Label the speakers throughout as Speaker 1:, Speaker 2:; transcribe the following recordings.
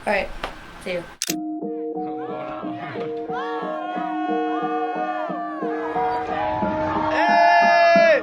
Speaker 1: All right. See you.
Speaker 2: Hey!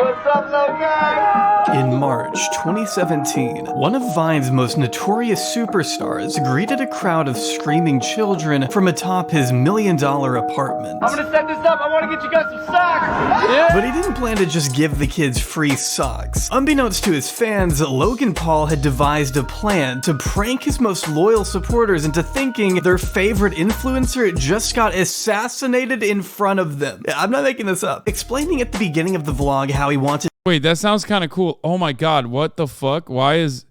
Speaker 2: What's up, Logan?
Speaker 3: In March 2017, one of Vine's most notorious superstars greeted a crowd of screaming children from atop his $1 million apartment.
Speaker 2: I'm gonna set this up. I want to get you guys some socks. Yeah.
Speaker 3: But he didn't plan to just give the kids free socks. Unbeknownst to his fans, Logan Paul had devised a plan to prank his most loyal supporters into thinking their favorite influencer just got assassinated in front of them. I'm not making this up. Explaining at the beginning of the vlog how he wanted.
Speaker 4: Wait, that sounds kind of cool. Oh my God, what the fuck? Why is...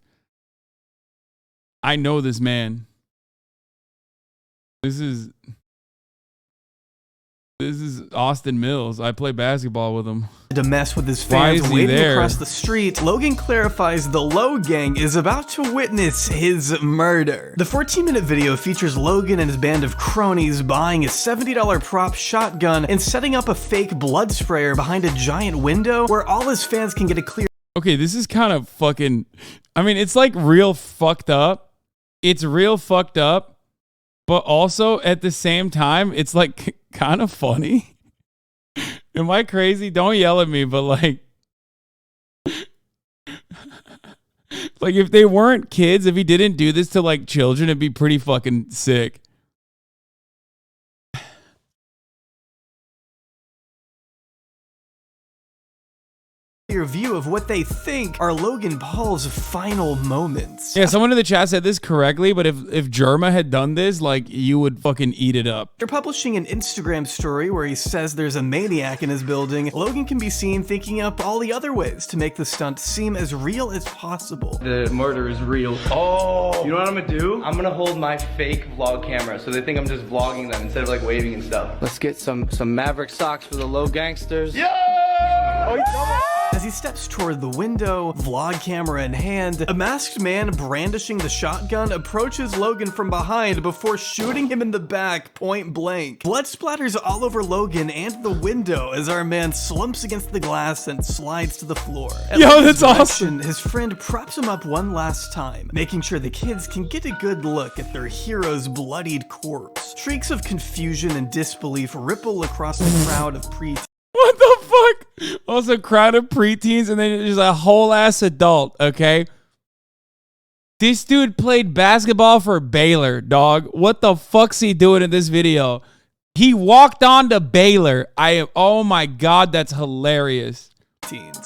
Speaker 4: I know this man. This is Austin Mills. I play basketball with him.
Speaker 3: To mess with his
Speaker 4: Why
Speaker 3: fans
Speaker 4: is he
Speaker 3: waiting
Speaker 4: there?
Speaker 3: across the street, Logan clarifies the Low Gang is about to witness his murder. The 14-minute video features Logan and his band of cronies buying a $70 prop shotgun and setting up a fake blood sprayer behind a giant window where all his fans can get a clear.
Speaker 4: Okay, this is kind of fucking... I mean, it's like real fucked up. It's real fucked up. But also, at the same time, it's like kind of funny. Am I crazy? Don't yell at me, but like... like, if they weren't kids, if he didn't do this to like children, it'd be pretty fucking sick.
Speaker 3: View of what they think are Logan Paul's final moments.
Speaker 4: Yeah, someone in the chat said this correctly, but if Jerma had done this, like, you would fucking eat it up.
Speaker 3: After publishing an Instagram story where he says there's a maniac in his building, Logan can be seen thinking up all the other ways to make the stunt seem as real as possible.
Speaker 2: The murder is real. Oh! You know what I'm gonna do? I'm gonna hold my fake vlog camera so they think I'm just vlogging them instead of like waving and stuff. Let's get some Maverick socks for the low gangsters. Yeah! Oh, he's coming.
Speaker 3: As he steps toward the window, vlog camera in hand, a masked man brandishing the shotgun approaches Logan from behind before shooting him in the back point blank. Blood splatters all over Logan and the window as our man slumps against the glass and slides to the floor. At
Speaker 4: Yo,
Speaker 3: Logan's
Speaker 4: that's awesome.
Speaker 3: direction, his friend props him up one last time, making sure the kids can get a good look at their hero's bloodied corpse. Shrieks of confusion and disbelief ripple across the crowd of preteens.
Speaker 4: What the fuck? Also, crowd of preteens and then just a whole ass adult, okay? This dude played basketball for Baylor, dog. What the fuck's he doing in this video? He walked on to Baylor. Oh my God, that's hilarious.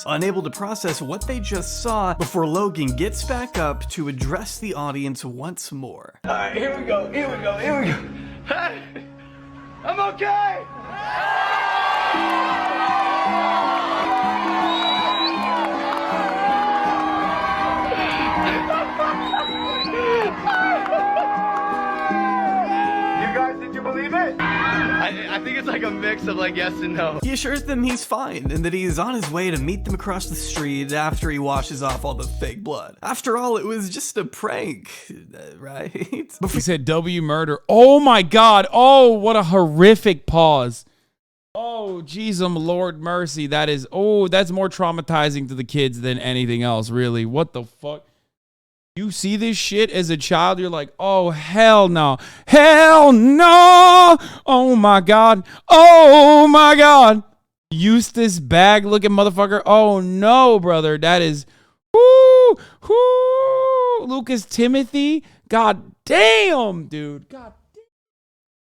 Speaker 3: Unable to process what they just saw before Logan gets back up to address the audience once more.
Speaker 2: All right, here we go. Hey! I'm okay! Did you believe it? I think it's like a mix of like yes and no.
Speaker 3: He assures them he's fine and that he's on his way to meet them across the street after he washes off all the fake blood. After all, it was just a prank, right?
Speaker 4: He said W murder. Oh my God. Oh, what a horrific pause. Oh, jeez, Lord mercy. That is, oh, that's more traumatizing to the kids than anything else, really. What the fuck? You see this shit as a child, you're like, oh, hell no. Hell no. Oh, my God. Oh, my God. Eustace bag looking motherfucker. Oh, no, brother. That is, whoo, whoo. Lucas Timothy. God damn, dude. God.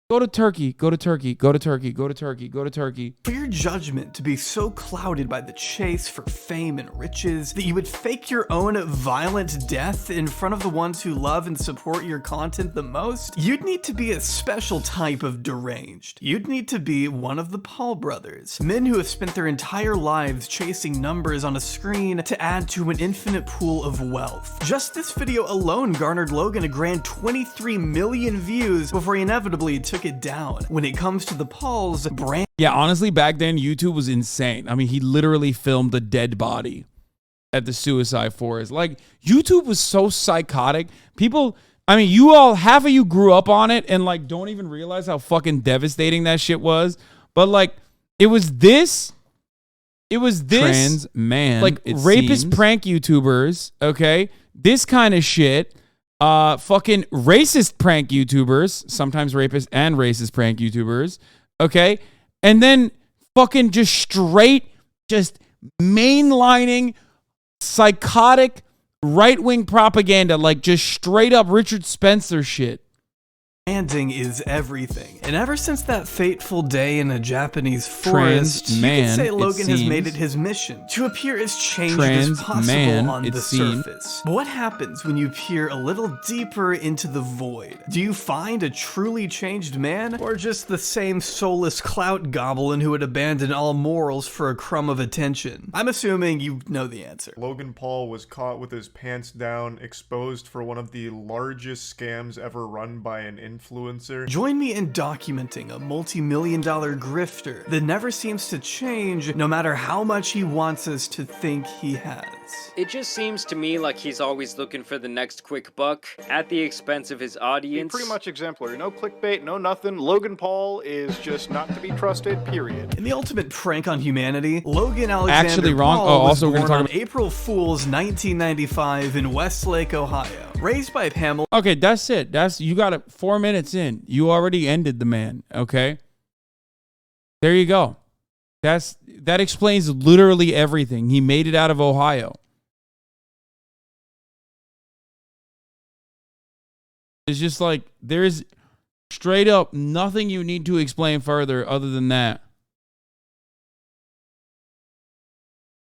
Speaker 4: Go to Turkey, go to Turkey, go to Turkey, go to Turkey, go to Turkey.
Speaker 3: For your judgment to be so clouded by the chase for fame and riches that you would fake your own violent death in front of the ones who love and support your content the most, you'd need to be a special type of deranged. You'd need to be one of the Paul brothers, men who have spent their entire lives chasing numbers on a screen to add to an infinite pool of wealth. Just this video alone garnered Logan a grand 23 million views before he inevitably took it down. When it comes to the Pauls, brand.
Speaker 4: Yeah, honestly, back then, YouTube was insane. I mean, he literally filmed a dead body at the suicide forest. Like, YouTube was so psychotic. People, I mean, half of you grew up on it and, like, don't even realize how fucking devastating that shit was. But, like, it was this,
Speaker 3: Trans man,
Speaker 4: like, rapist prank YouTubers, okay? This kind of shit. fucking racist prank YouTubers, sometimes rapist and racist prank YouTubers, okay? And then fucking just straight, just mainlining psychotic right-wing propaganda, like just straight up Richard Spencer shit.
Speaker 3: Branding is everything. And ever since that fateful day in a Japanese forest, you can say Logan has made it his mission to appear as changed as possible on the surface. But what happens when you peer a little deeper into the void? Do you find a truly changed man, or just the same soulless clout goblin who would abandon all morals for a crumb of attention? I'm assuming you know the answer.
Speaker 1: Logan Paul was caught with his pants down, exposed for one of the largest scams ever run by an influencer.
Speaker 3: Join me in documenting a multi-million-dollar grifter that never seems to change no matter how much he wants us to think he has.
Speaker 5: It just seems to me like he's always looking for the next quick buck at the expense of his audience.
Speaker 6: Pretty much exemplary. No clickbait, no nothing. Logan Paul is just not to be trusted, period.
Speaker 3: In the ultimate prank on humanity, Logan Alexander
Speaker 4: Actually wrong.
Speaker 3: Paul was
Speaker 4: also we're
Speaker 3: born
Speaker 4: gonna
Speaker 3: on
Speaker 4: talk
Speaker 3: April Fool's 1995 in Westlake, Ohio. Raised by Pamela.
Speaker 4: Okay, that's it. You got it. 4 minutes in, you already ended the man. Okay, there you go. That explains literally everything. He made it out of Ohio. It's just like there's straight up nothing you need to explain further other than that.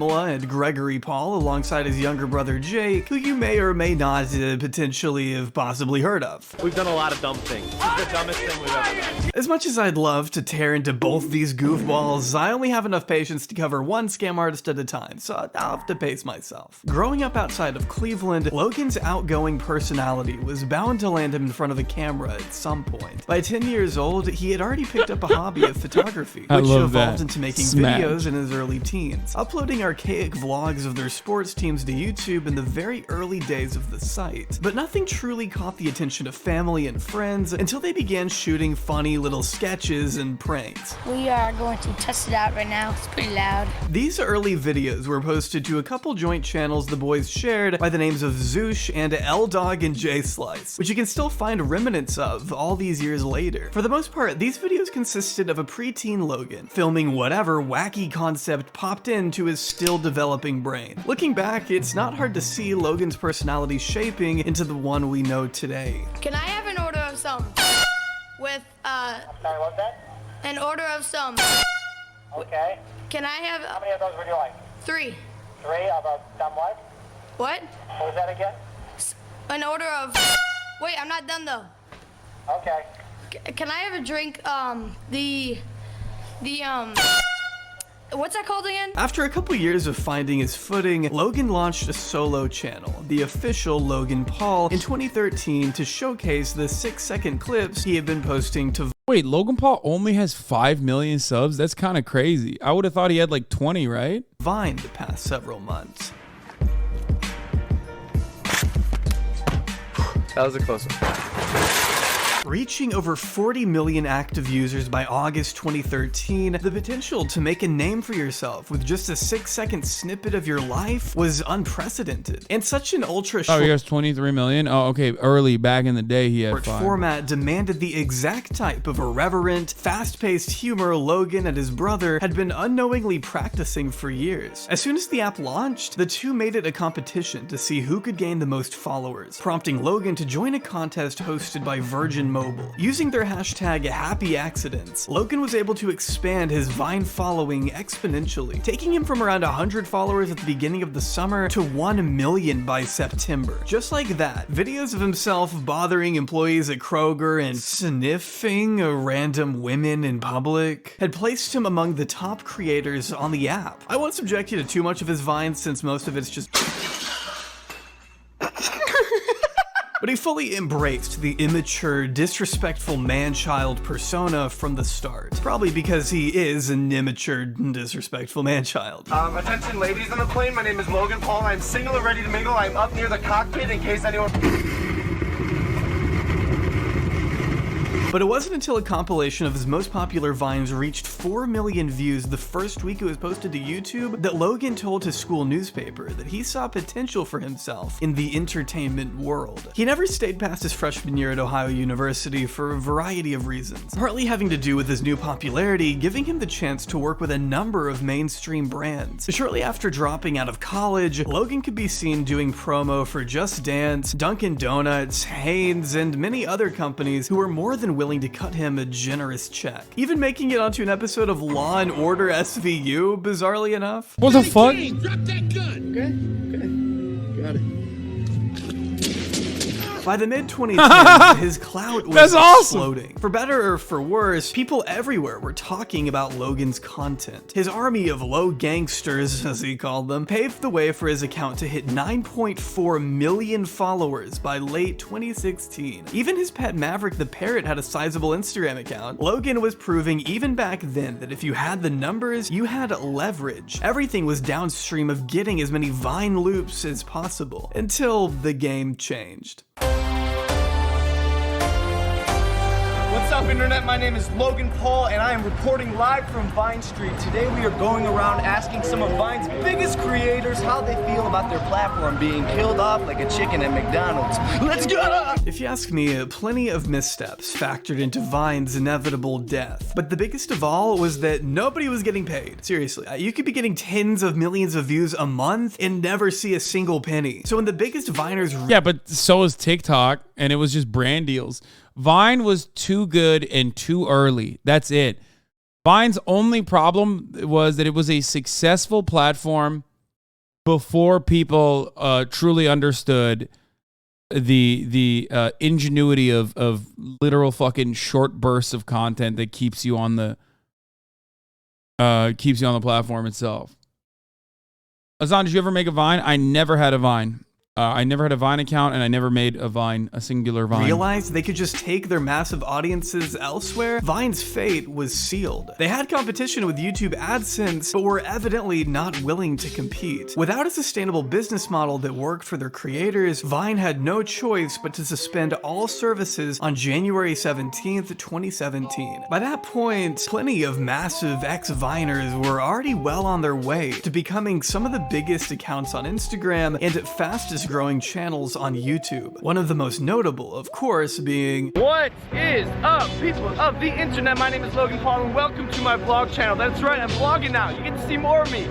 Speaker 3: And Gregory Paul alongside his younger brother Jake, who you may or may not potentially have possibly heard of.
Speaker 7: We've done a lot of dumb things. This is the dumbest thing we've ever done.
Speaker 3: As much as I'd love to tear into both these goofballs, I only have enough patience to cover one scam artist at a time, so I'll have to pace myself. Growing up outside of Cleveland, Logan's outgoing personality was bound to land him in front of a camera at some point. By 10 years old, he had already picked up a hobby of photography, which evolved into making videos in his early teens, uploading archaic vlogs of their sports teams to YouTube in the very early days of the site. But nothing truly caught the attention of family and friends until they began shooting funny little sketches and pranks.
Speaker 8: We are going to test it out right now. It's pretty loud.
Speaker 3: These early videos were posted to a couple joint channels the boys shared by the names of Zoosh and L-Dog and J-Slice, which you can still find remnants of all these years later. For the most part, these videos consisted of a preteen Logan filming whatever wacky concept popped into his still developing brain. Looking back, it's not hard to see Logan's personality shaping into the one we know today.
Speaker 8: Can I have an order of some? With,
Speaker 9: Sorry, what's that?
Speaker 8: an order of some.
Speaker 9: Okay.
Speaker 8: Can I have
Speaker 9: How many of those would you like?
Speaker 8: 3?
Speaker 9: 3 about some what?
Speaker 8: What?
Speaker 9: What was that again?
Speaker 8: An order of... Wait, I'm not done though.
Speaker 9: Okay.
Speaker 8: Can I have a drink, what's that called again?
Speaker 3: After a couple years of finding his footing, Logan launched a solo channel, the official Logan Paul, in 2013 to showcase the 6-second clips he had been posting to
Speaker 4: Wait, Logan Paul only has 5 million subs? That's kind of crazy. I would have thought he had like 20, right?
Speaker 3: Vine the past several months.
Speaker 2: That was a close one.
Speaker 3: Reaching over 40 million active users by August 2013, the potential to make a name for yourself with just a 6-second snippet of your life was unprecedented. And such an ultra short
Speaker 4: he has 23 million? Oh, okay. Early, back in the day, he had 5.
Speaker 3: format demanded the exact type of irreverent, fast-paced humor Logan and his brother had been unknowingly practicing for years. As soon as the app launched, the two made it a competition to see who could gain the most followers, prompting Logan to join a contest hosted by Virgin Mobile. Using their hashtag Happy Accidents, Logan was able to expand his Vine following exponentially, taking him from around 100 followers at the beginning of the summer to 1 million by September. Just like that, videos of himself bothering employees at Kroger and sniffing random women in public had placed him among the top creators on the app. I won't subject you to too much of his Vines since most of it's just... But he fully embraced the immature, disrespectful man-child persona from the start. Probably because he is an immature, disrespectful man-child.
Speaker 10: Attention ladies on the plane, my name is Logan Paul. I'm single and ready to mingle. I'm up near the cockpit in case anyone...
Speaker 3: But it wasn't until a compilation of his most popular Vines reached 4 million views the first week it was posted to YouTube that Logan told his school newspaper that he saw potential for himself in the entertainment world. He never stayed past his freshman year at Ohio University for a variety of reasons, partly having to do with his new popularity giving him the chance to work with a number of mainstream brands. Shortly after dropping out of college, Logan could be seen doing promo for Just Dance, Dunkin' Donuts, Hanes, and many other companies who were more than willing to cut him a generous check. Even making it onto an episode of Law and Order SVU, bizarrely enough.
Speaker 4: What the fuck?
Speaker 2: Drop that gun. Okay. Got it.
Speaker 3: By the mid-2010s, his clout was
Speaker 4: That's awesome.
Speaker 3: exploding. For better or for worse, people everywhere were talking about Logan's content. His army of low gangsters, as he called them, paved the way for his account to hit 9.4 million followers by late 2016. Even his pet Maverick the Parrot had a sizable Instagram account. Logan was proving even back then that if you had the numbers, you had leverage. Everything was downstream of getting as many Vine loops as possible, until the game changed.
Speaker 10: What's up, Internet? My name is Logan Paul, and I am reporting live from Vine Street. Today we are going around asking some of Vine's biggest creators how they feel about their platform being killed off like a chicken at McDonald's. Let's go!
Speaker 3: If you ask me, plenty of missteps factored into Vine's inevitable death. But the biggest of all was that nobody was getting paid. Seriously, you could be getting tens of millions of views a month and never see a single penny. So when the biggest Viners...
Speaker 4: Yeah, but so is TikTok, and it was just brand deals. Vine was too good and too early. That's it. Vine's only problem was that it was a successful platform before people truly understood the ingenuity of literal fucking short bursts of content that keeps you on the platform itself. Hasan, did you ever make a Vine? I never had a Vine. I never had a Vine account, and I never made a singular Vine.
Speaker 3: Realized they could just take their massive audiences elsewhere, Vine's fate was sealed. They had competition with YouTube AdSense, but were evidently not willing to compete. Without a sustainable business model that worked for their creators, Vine had no choice but to suspend all services on January 17th, 2017. By that point, plenty of massive ex-Viners were already well on their way to becoming some of the biggest accounts on Instagram and fastest growing channels on YouTube. One of the most notable, of course, being...
Speaker 10: What is up, people of the internet? My name is Logan Paul, and welcome to my vlog channel. That's right, I'm vlogging now. You get to see more of me.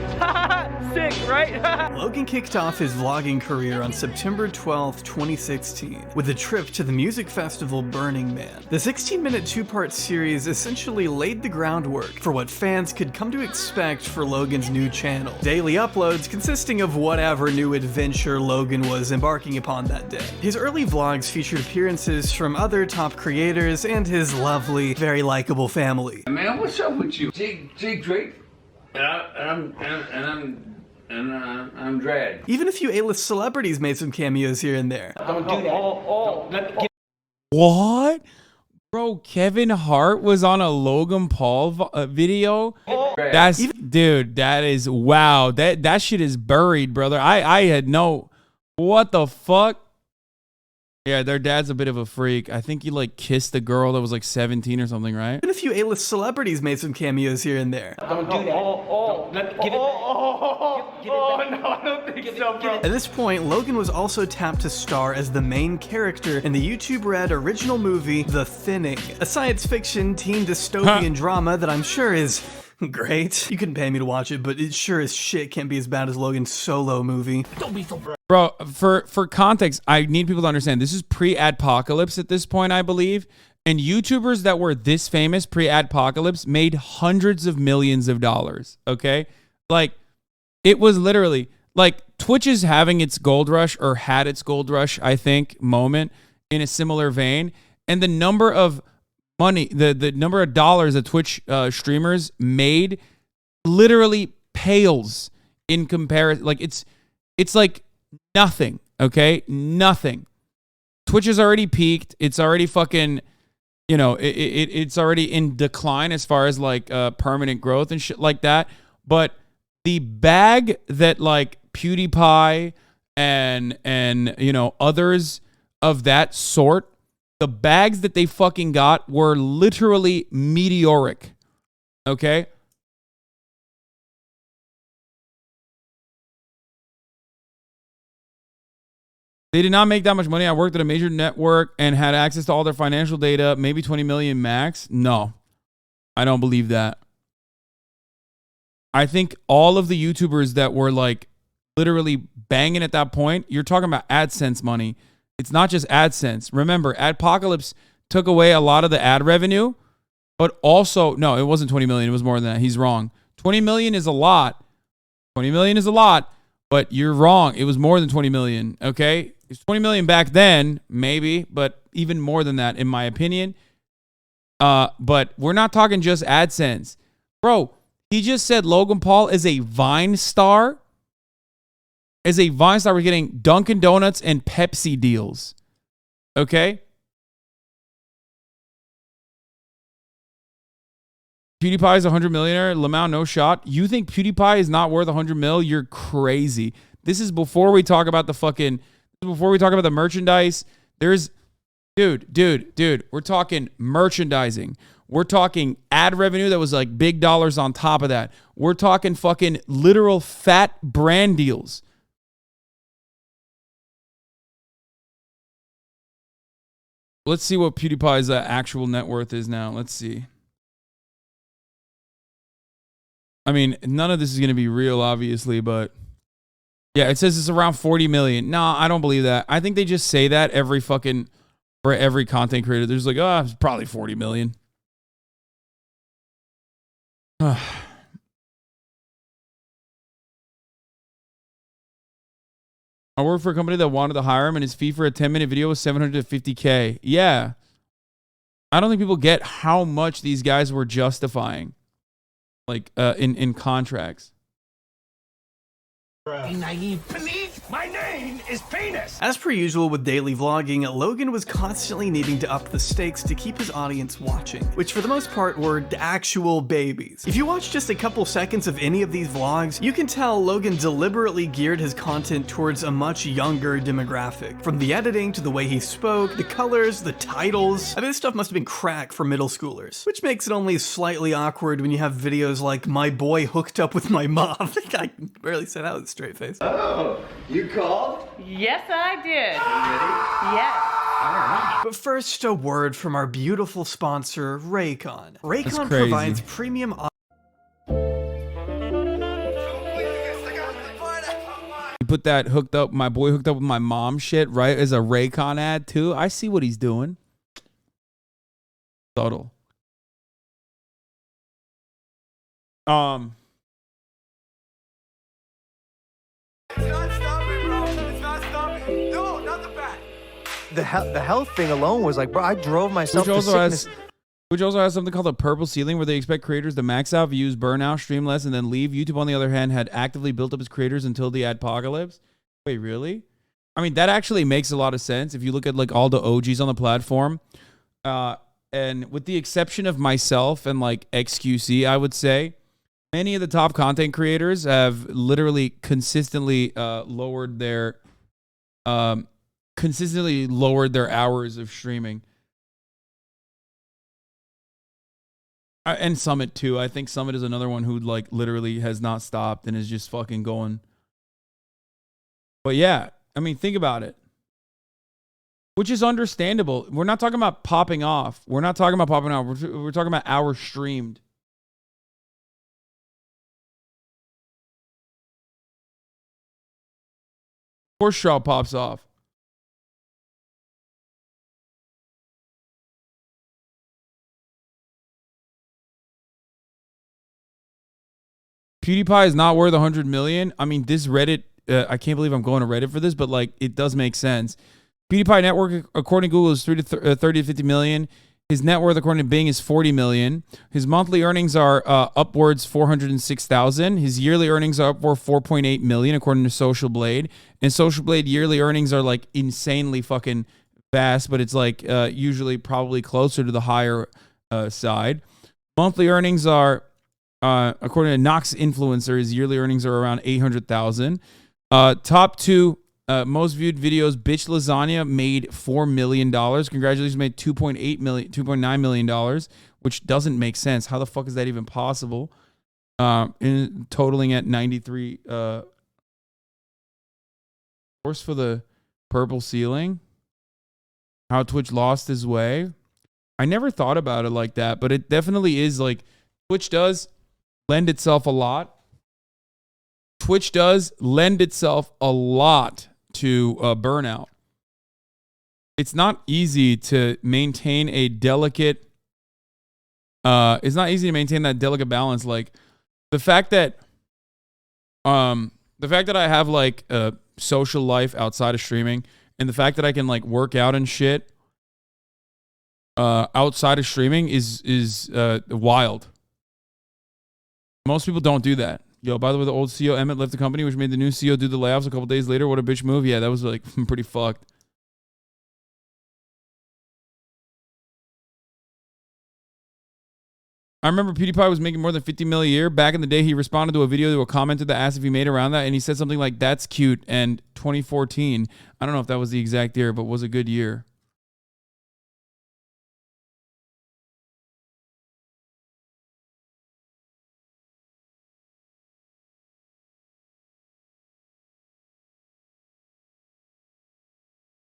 Speaker 10: Sick, right?
Speaker 3: Logan kicked off his vlogging career on September 12th, 2016, with a trip to the music festival Burning Man. The 16-minute two-part series essentially laid the groundwork for what fans could come to expect for Logan's new channel. Daily uploads consisting of whatever new adventure Logan was embarking upon that day. His early vlogs featured appearances from other top creators and his lovely, very likable family.
Speaker 2: Man, what's up with you? Jake Drake, and I'm Drag.
Speaker 3: Even a few A-list celebrities made some cameos here and there.
Speaker 2: Don't do that.
Speaker 4: What? Bro, Kevin Hart was on a Logan Paul video? That's, dude, that is, wow. That shit is buried, brother. I had no... What the fuck? Yeah, their dad's a bit of a freak. I think he like kissed a girl that was like 17 or something, right?
Speaker 3: And a few A-list celebrities made some cameos here and there.
Speaker 2: Don't do that. No, I don't think so, bro.
Speaker 3: At this point, Logan was also tapped to star as the main character in the YouTube-Red original movie, The Thinning, a science fiction teen dystopian drama that I'm sure is great. You couldn't pay me to watch it, but it sure as shit can't be as bad as Logan's solo movie.
Speaker 2: Don't be so
Speaker 4: Bro, for context, I need people to understand, this is pre-adpocalypse at this point, I believe. And YouTubers that were this famous pre-adpocalypse made hundreds of millions of dollars, okay? Like, it was literally, like, Twitch is having its gold rush, or had its gold rush, I think, moment in a similar vein. And the number of money, the number of dollars that Twitch streamers made literally pales in comparison. Like, it's like nothing, okay? Nothing. Twitch has already peaked. It's already fucking, you know, it's already in decline as far as like permanent growth and shit like that. But the bag that like PewDiePie and you know others of that sort, The bags that they fucking got were literally meteoric. Okay? They did not make that much money. I worked at a major network and had access to all their financial data, maybe 20 million max. No, I don't believe that. I think all of the YouTubers that were like literally banging at that point, you're talking about AdSense money. It's not just AdSense. Remember, Adpocalypse took away a lot of the ad revenue, but also, no, it wasn't 20 million. It was more than that. He's wrong. 20 million is a lot. 20 million is a lot, but you're wrong. It was more than 20 million, okay? It's 20 million back then, maybe, but even more than that, in my opinion. But we're not talking just AdSense. Bro, he just said Logan Paul is a Vine star. As a Vine star, we're getting Dunkin' Donuts and Pepsi deals. Okay? PewDiePie is a 100 millionaire. Lamau, no shot. You think PewDiePie is not worth 100 mil? You're crazy. This is before we talk about the fucking... Before we talk about the merchandise. There's... Dude. We're talking merchandising. We're talking ad revenue that was like big dollars on top of that. We're talking fucking literal fat brand deals. Let's see what PewDiePie's actual net worth is now. Let's see. I mean, none of this is going to be real, obviously, but yeah, it says it's around 40 million. No, I don't believe that. I think they just say that every fucking, for every content creator. There's like, oh, it's probably 40 million. I worked for a company that wanted to hire him, and his fee for a 10-minute video was $750K. Yeah. I don't think people get how much these guys were justifying, like, in contracts.
Speaker 11: Be naive, please. My name is Penis.
Speaker 3: As per usual with daily vlogging, Logan was constantly needing to up the stakes to keep his audience watching, which for the most part were actual babies. If you watch just a couple seconds of any of these vlogs, you can tell Logan deliberately geared his content towards a much younger demographic. From the editing to the way he spoke, the colors, the titles. I mean, this stuff must have been crack for middle schoolers, which makes it only slightly awkward when you have videos like my boy hooked up with my mom. I can barely say that with a straight face.
Speaker 2: Oh, you called?
Speaker 12: Yes, I did.
Speaker 2: Ready?
Speaker 12: Yes.
Speaker 3: But first, a word from our beautiful sponsor, Raycon. Raycon
Speaker 4: That's crazy.
Speaker 3: provides premium...
Speaker 4: You put that hooked up, my boy hooked up with my mom shit, right, as a Raycon ad too. I see what he's doing. Subtle.
Speaker 10: The health thing alone was like, bro, I drove myself to sickness.
Speaker 4: Which also has something called a purple ceiling, where they expect creators to max out views, burn out, stream less, and then leave. YouTube, on the other hand, had actively built up its creators until the adpocalypse. Wait, really? I mean, that actually makes a lot of sense if you look at like all the OGs on the platform. And with the exception of myself and like XQC, I would say many of the top content creators have literally consistently lowered their hours of streaming. And Summit too. I think Summit is another one who like literally has not stopped and is just fucking going. But yeah, I mean, think about it. Which is understandable. We're not talking about popping off. We're talking about hours streamed. Of course, Shaw pops off. PewDiePie is not worth 100 million. I mean, this Reddit, I can't believe I'm going to Reddit for this, but like, it does make sense. PewDiePie net worth, according to Google, is 30 to 50 million. His net worth, according to Bing, is 40 million. His monthly earnings are upwards 406,000. His yearly earnings are upward 4.8 million, according to Social Blade. And Social Blade yearly earnings are like insanely fucking vast, but it's like usually probably closer to the higher side. Monthly earnings are, according to Nox Influencer, his yearly earnings are around 800,000. Top two Most viewed videos, bitch lasagna made $4 million. Congratulations, made $2.9 million, which doesn't make sense. How the fuck is that even possible? Totaling at 93 course for the purple ceiling. How Twitch lost his way. I never thought about it like that, but it definitely is like Twitch does lend itself a lot. Twitch does lend itself a lot to burnout. It's not easy to maintain a delicate. It's not easy to maintain that delicate balance. Like the fact that I have like a social life outside of streaming, and the fact that I can like work out and shit outside of streaming is wild. Most people don't do that. Yo, by the way, the old CEO Emmett left the company, which made the new CEO do the layoffs a couple days later. What a bitch move. Yeah, that was like pretty fucked. I remember PewDiePie was making more than 50 mil a year. Back in the day, he responded to a video to a commenter that asked if he made around that, and he said something like, "That's cute." And 2014, I don't know if that was the exact year, but was a good year.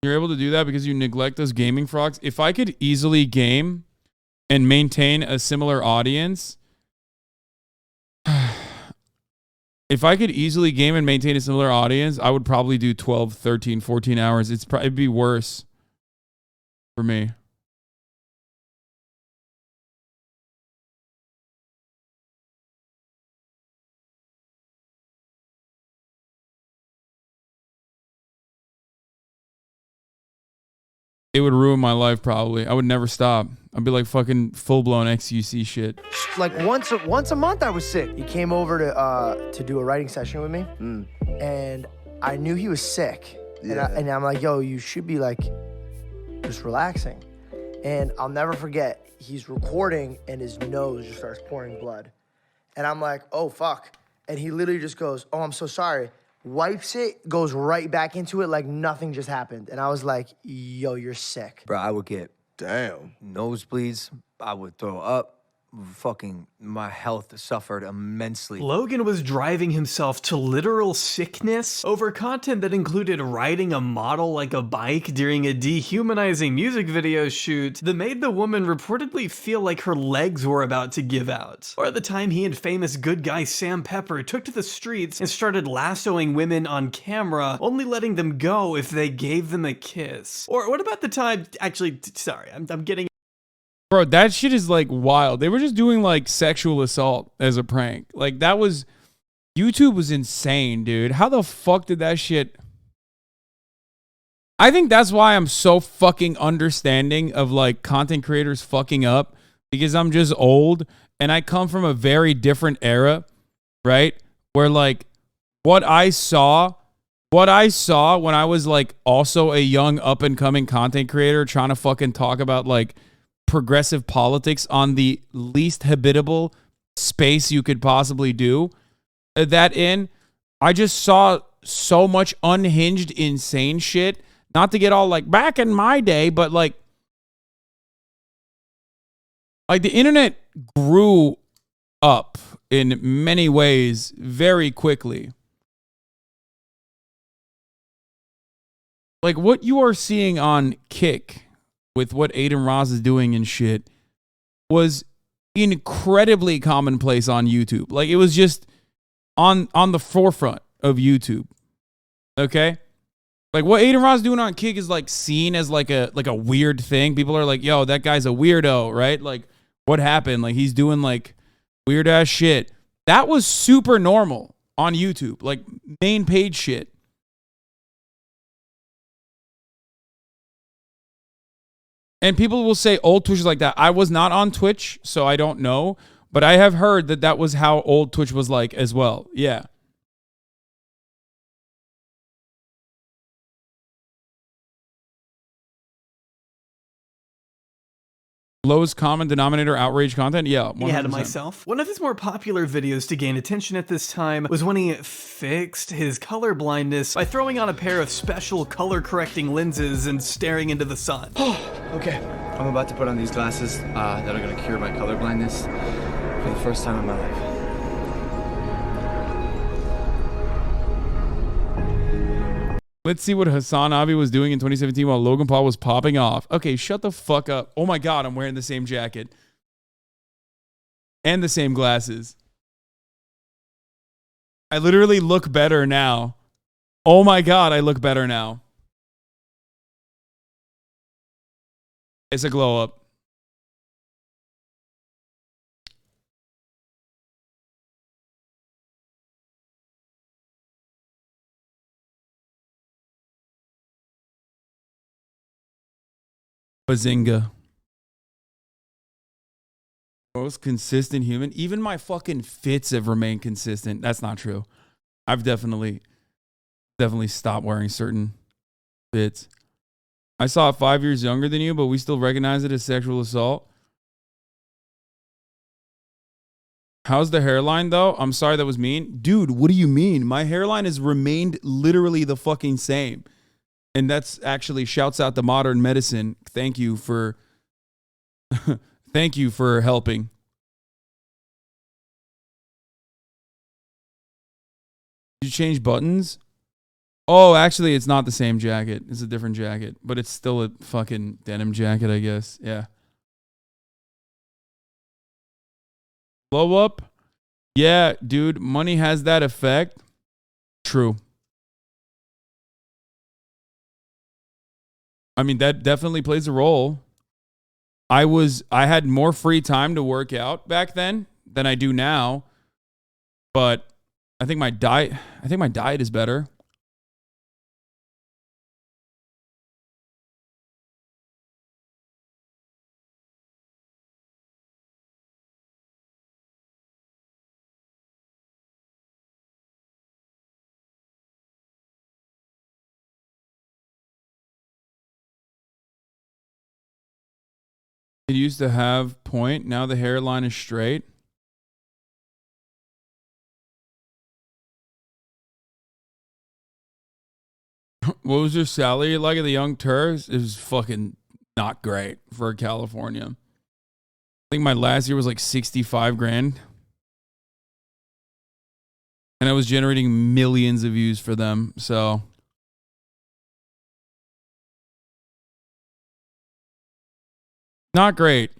Speaker 4: You're able to do that because you neglect those gaming frogs. If I could easily game and maintain a similar audience, if I could easily game and maintain a similar audience, I would probably do 12, 13, 14 hours. It'd be worse for me. It would ruin my life probably. I would never stop. I'd be like fucking full-blown XUC shit.
Speaker 13: Like once a month I was sick. He came over to do a writing session with me, and I knew he was sick. Yeah. And I'm like, yo, you should be like just relaxing. And I'll never forget, he's recording and his nose just starts pouring blood. And I'm like, oh fuck. And he literally just goes, oh, I'm so sorry. Wipes it, goes right back into it like nothing just happened. And I was like, yo, you're sick.
Speaker 14: Bro, I would get nosebleeds. I would throw up. Fucking, my health suffered immensely.
Speaker 3: Logan was driving himself to literal sickness over content that included riding a model like a bike during a dehumanizing music video shoot that made the woman reportedly feel like her legs were about to give out. Or the time he and famous good guy Sam Pepper took to the streets and started lassoing women on camera, only letting them go if they gave them a kiss. Or what about the time, actually, sorry, I'm getting...
Speaker 4: Bro, that shit is like wild. They were just doing like sexual assault as a prank. Like that was, YouTube was insane, dude. How the fuck did that shit? I think that's why I'm so fucking understanding of like content creators fucking up, because I'm just old and I come from a very different era, right? Where like what I saw when I was like also a young up and coming content creator trying to fucking talk about like progressive politics on the least habitable space you could possibly do that in. I just saw so much unhinged, insane shit. Not to get all like back in my day, but like the internet grew up in many ways very quickly. Like what you are seeing on Kick with what Aiden Ross is doing and shit was incredibly commonplace on YouTube. Like it was just on the forefront of YouTube. Okay? Like what Aiden Ross is doing on Kick is like seen as like a weird thing. People are like, yo, that guy's a weirdo, right? Like what happened? Like he's doing like weird ass shit. That was super normal on YouTube, like main page shit. And people will say old Twitch is like that. I was not on Twitch, so I don't know. But I have heard that that was how old Twitch was like as well. Yeah. Lowest common denominator outrage content? Yeah, 100%.
Speaker 3: Yeah, to myself. One of his more popular videos to gain attention at this time was when he fixed his color blindness by throwing on a pair of special color correcting lenses and staring into the sun.
Speaker 2: Okay, I'm about to put on these glasses that are gonna cure my color blindness for the first time in my life.
Speaker 4: Let's see what HasanAbi was doing in 2017 while Logan Paul was popping off. Okay, shut the fuck up. Oh my God, I'm wearing the same jacket. And the same glasses. I literally look better now. Oh my God, I look better now. It's a glow up. Bazinga. Most consistent human. Even my fucking fits have remained consistent. That's not true. I've definitely stopped wearing certain fits. I saw it 5 years younger than you, but we still recognize it as sexual assault. How's the hairline though? I'm sorry that was mean. Dude, what do you mean? My hairline has remained literally the fucking same. And that's actually shouts out to modern medicine. Thank you for thank you for helping. Did you change buttons? Oh, actually, it's not the same jacket. It's a different jacket, but it's still a fucking denim jacket, I guess. Yeah. Blow up? Yeah, dude, money has that effect. True. I mean, that definitely plays a role. I had more free time to work out back then than I do now. But I think my diet is better. It used to have point. Now the hairline is straight. What was your salary like at the Young Turks? It was fucking not great for California. I think my last year was like 65 grand. And I was generating millions of views for them. So not great.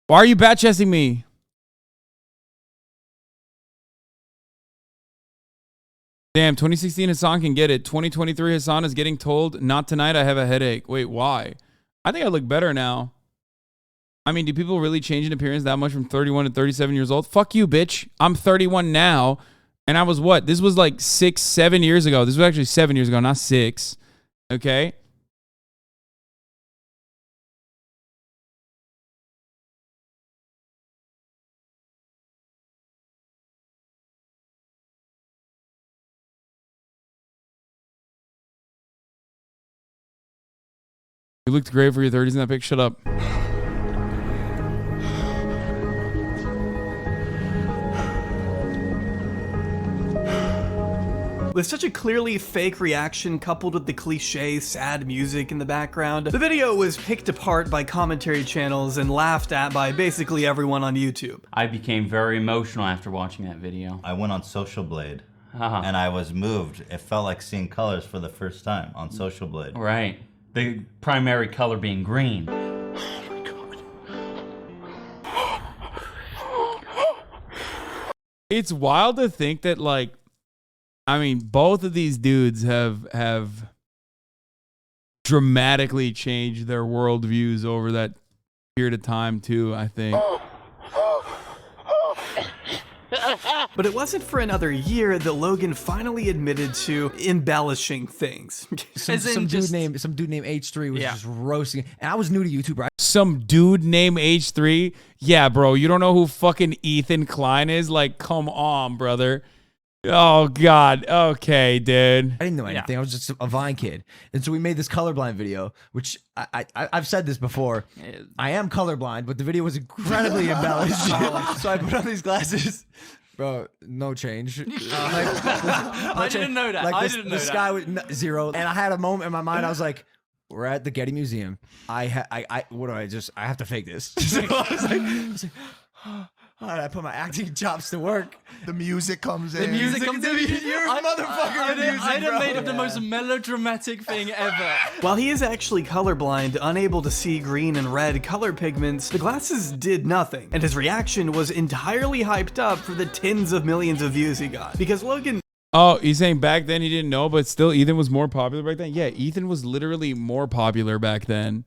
Speaker 4: Why are you bat chesting me? Damn, 2016 Hasan can get it. 2023 Hasan is getting told, not tonight, I have a headache. Wait, why? I think I look better now. I mean, do people really change in appearance that much from 31 to 37 years old? Fuck you, bitch. I'm 31 now. And I was what? This was like 6, 7 years ago. This was actually 7 years ago, not 6. Okay? You looked great for your 30s in that pic. Shut up.
Speaker 3: With such a clearly fake reaction coupled with the cliche sad music in the background, the video was picked apart by commentary channels and laughed at by basically everyone on YouTube.
Speaker 15: I became very emotional after watching that video.
Speaker 16: I went on Social Blade and I was moved. It felt like seeing colors for the first time on Social Blade.
Speaker 15: Right. The primary color being green.
Speaker 4: It's wild to think that, like, I mean, both of these dudes have dramatically changed their worldviews over that period of time too, I think.
Speaker 3: But it wasn't for another year that Logan finally admitted to embellishing things.
Speaker 17: Some dude named H3 was just roasting. And I was new to YouTube, right?
Speaker 4: Some dude named H3? Yeah, bro, you don't know who fucking Ethan Klein is? Like, come on, brother. Oh God. Okay, dude.
Speaker 17: I didn't know anything. I was just a Vine kid, and so we made this colorblind video, which I've said this before. I am colorblind, but the video was incredibly embellished. So I put on these glasses. Bro, no change.
Speaker 2: I didn't know that.
Speaker 17: Like
Speaker 2: I didn't know
Speaker 17: the sky was zero, and I had a moment in my mind. I was like, "We're at the Getty Museum. I have to fake this." So I was like, I put my acting chops to work.
Speaker 18: The music comes in.
Speaker 17: The music comes in. You're a motherfucker.
Speaker 2: I'd have made up the most melodramatic thing ever.
Speaker 3: While he is actually colorblind, unable to see green and red color pigments, the glasses did nothing, and his reaction was entirely hyped up for the tens of millions of views he got. Because Logan...
Speaker 4: Oh, he's saying back then he didn't know, but still Ethan was more popular back then? Yeah, Ethan was literally more popular back then.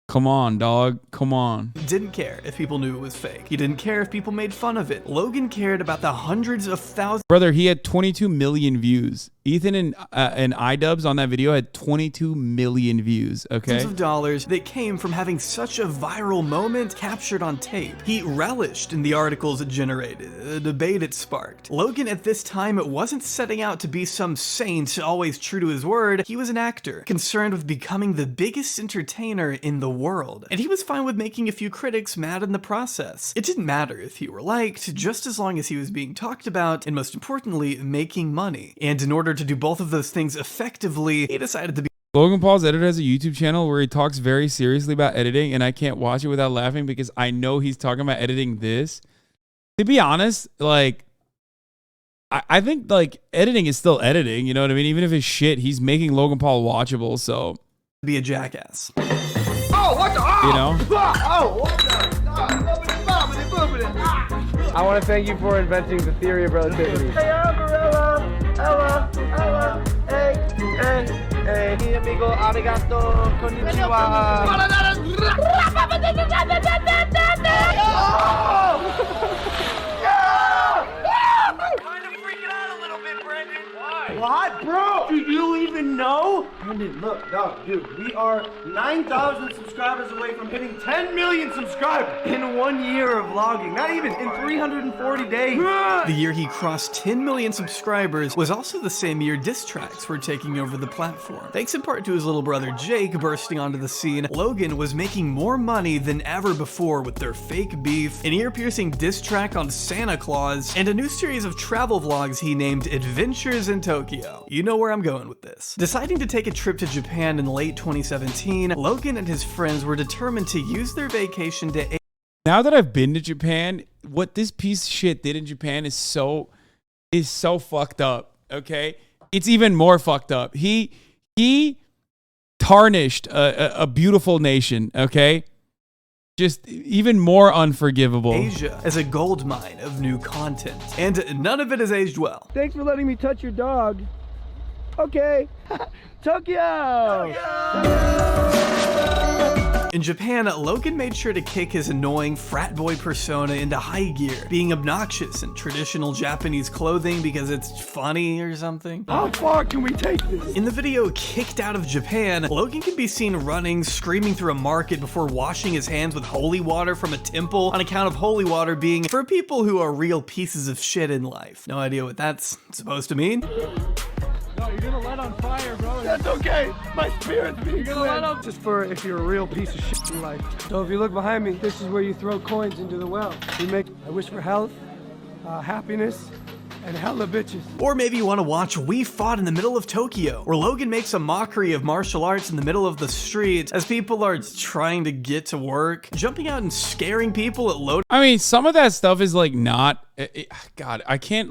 Speaker 4: Come on, dog. Come on.
Speaker 3: Didn't care if people knew it was fake. He didn't care if people made fun of it. Logan cared about the hundreds of thousands.
Speaker 4: Brother, he had 22 million views. Ethan and iDubbbz on that video had 22 million views, okay?
Speaker 3: Of dollars that came from having such a viral moment captured on tape. He relished in the articles it generated, the debate it sparked. Logan at this time wasn't setting out to be some saint, always true to his word. He was an actor, concerned with becoming the biggest entertainer in the world. And he was fine with making a few critics mad in the process. It didn't matter if he were liked, just as long as he was being talked about, and most importantly, making money. And in order to do both of those things effectively, he decided to be...
Speaker 4: Logan Paul's editor has a YouTube channel where he talks very seriously about editing, and I can't watch it without laughing because I know he's talking about editing this. To be honest, like, I think, like, editing is still editing, you know what I mean? Even if it's shit, he's making Logan Paul watchable, so...
Speaker 3: Be a jackass.
Speaker 10: Oh, what the? Oh!
Speaker 4: You know?
Speaker 10: Oh, what the? I want to thank you for inventing the theory of relativity. Hey, Ella, hey, mi amigo, arigato, konnichiwa. What, bro? Do you even know? Brandon, look, dog, dude, we are 9,000 subscribers away from hitting 10 million subscribers in 1 year of vlogging. Not even, in 340 days.
Speaker 3: The year he crossed 10 million subscribers was also the same year diss tracks were taking over the platform. Thanks in part to his little brother Jake bursting onto the scene, Logan was making more money than ever before with their fake beef, an ear-piercing diss track on Santa Claus, and a new series of travel vlogs he named Adventures in Tokyo. You know where I'm going with this. Deciding to take a trip to Japan in late 2017, Logan and his friends were determined to use their vacation to...
Speaker 4: Now that I've been to Japan, what this piece of shit did in Japan is so fucked up, okay? It's even more fucked up. He tarnished a beautiful nation, okay? Just even more unforgivable.
Speaker 3: Asia as a gold mine of new content. And none of it has aged well.
Speaker 10: Thanks for letting me touch your dog. Okay. Tokyo!
Speaker 3: In Japan, Logan made sure to kick his annoying frat boy persona into high gear, being obnoxious in traditional Japanese clothing because it's funny or something.
Speaker 10: How far can we take this?
Speaker 3: In the video Kicked Out of Japan, Logan can be seen running, screaming through a market before washing his hands with holy water from a temple on account of holy water being for people who are real pieces of shit in life. No idea what that's supposed to mean.
Speaker 10: No, you're gonna light on fire, bro. That's okay. My spirit's being You're gonna light up just for if you're a real piece of shit in life. So if you look behind me, this is where you throw coins into the well. You make a wish for health, happiness, and hella bitches.
Speaker 3: Or maybe you want to watch We Fought in the Middle of Tokyo, where Logan makes a mockery of martial arts in the middle of the street as people are trying to get to work, jumping out and scaring people at load.
Speaker 4: I mean, some of that stuff is like not... God, I can't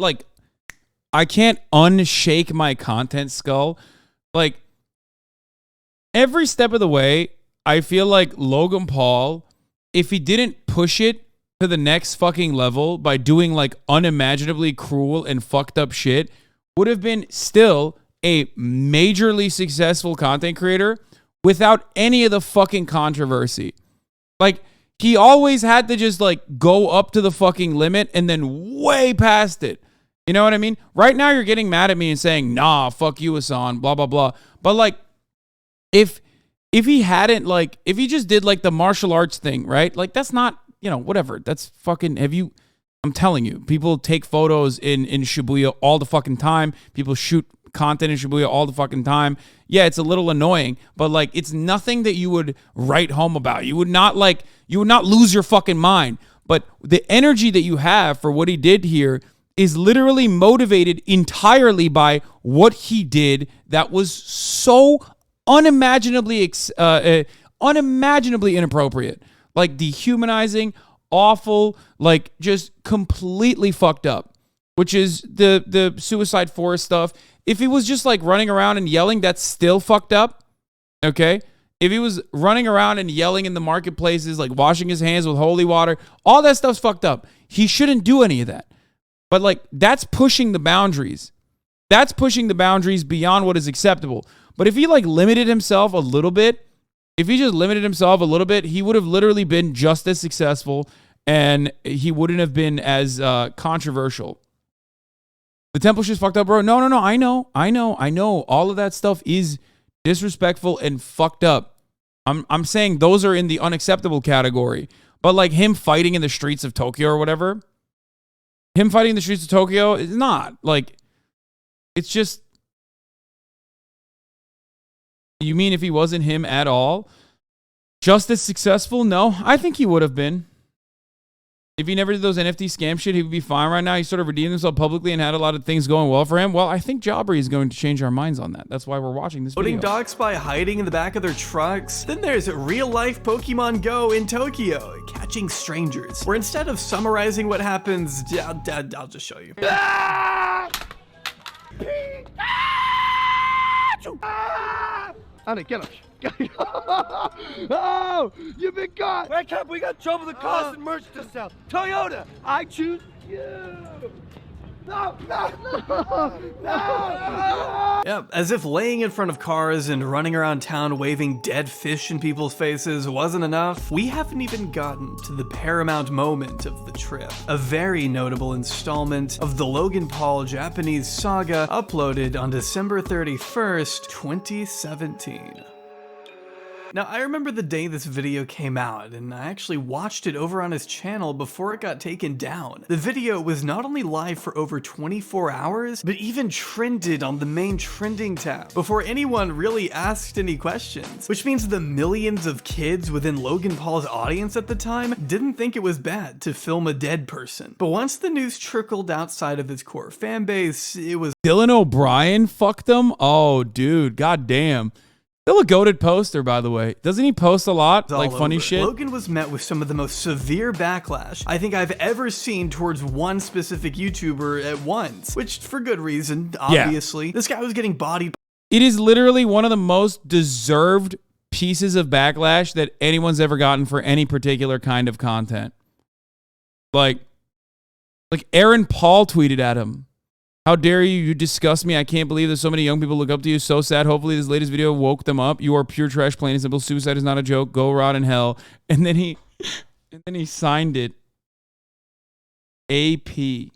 Speaker 4: unshake my content skull. Like, every step of the way, I feel like Logan Paul, if he didn't push it to the next fucking level by doing like unimaginably cruel and fucked up shit, would have been still a majorly successful content creator without any of the fucking controversy. Like, he always had to just like go up to the fucking limit and then way past it. You know what I mean? Right now you're getting mad at me and saying, nah, fuck you, Hasan, blah, blah, blah. But like, if he hadn't, like, if he just did like the martial arts thing, right? Like, that's not, you know, whatever. That's fucking, have you I'm telling you, people take photos in Shibuya all the fucking time. People shoot content in Shibuya all the fucking time. Yeah, it's a little annoying, but like it's nothing that you would write home about. You would not lose your fucking mind. But the energy that you have for what he did here is literally motivated entirely by what he did that was so unimaginably inappropriate. Like dehumanizing, awful, like just completely fucked up, which is the Suicide Forest stuff. If he was just like running around and yelling, that's still fucked up. Okay? If he was running around and yelling in the marketplaces, like washing his hands with holy water, all that stuff's fucked up. He shouldn't do any of that. But like that's pushing the boundaries. That's pushing the boundaries beyond what is acceptable. But if he like limited himself a little bit, if he just limited himself a little bit, he would have literally been just as successful and he wouldn't have been as controversial. The temple shit's fucked up, bro. No. I know. All of that stuff is disrespectful and fucked up. I'm saying those are in the unacceptable category. But like him fighting in the streets of Tokyo or whatever, him fighting in the streets of Tokyo is not. Like, it's just... You mean if he wasn't him at all? Just as successful? No, I think he would have been. If he never did those NFT scam shit, he would be fine right now. He sort of redeemed himself publicly and had a lot of things going well for him. Well, I think Aubrey is going to change our minds on that. That's why we're watching this video.
Speaker 3: Putting dogs by hiding in the back of their trucks. Then there's real-life Pokemon Go in Tokyo, catching strangers. Where instead of summarizing what happens, I'll just show you.
Speaker 10: Honey, get up. Oh, you've been caught. Wake up, we got trouble with the cost and merch to sell. Toyota, I choose you. No.
Speaker 3: Yeah, as if laying in front of cars and running around town waving dead fish in people's faces wasn't enough, we haven't even gotten to the paramount moment of the trip. A very notable installment of the Logan Paul Japanese saga uploaded on December 31st, 2017. Now, I remember the day this video came out, and I actually watched it over on his channel before it got taken down. The video was not only live for over 24 hours, but even trended on the main trending tab before anyone really asked any questions, which means the millions of kids within Logan Paul's audience at the time didn't think it was bad to film a dead person. But once the news trickled outside of his core fanbase, it was
Speaker 4: Dylan O'Brien fucked them? Oh, dude, goddamn. Still a goated poster, by the way. Doesn't he post a lot? Like funny shit?
Speaker 3: Logan was met with some of the most severe backlash I think I've ever seen towards one specific YouTuber at once, which for good reason, obviously. Yeah. This guy was getting bodied.
Speaker 4: It is literally one of the most deserved pieces of backlash that anyone's ever gotten for any particular kind of content. Like Aaron Paul tweeted at him. How dare you? You disgust me. I can't believe that so many young people look up to you. So sad. Hopefully this latest video woke them up. You are pure trash, plain and simple. Suicide is not a joke. Go rot in hell. And then he signed it. AP.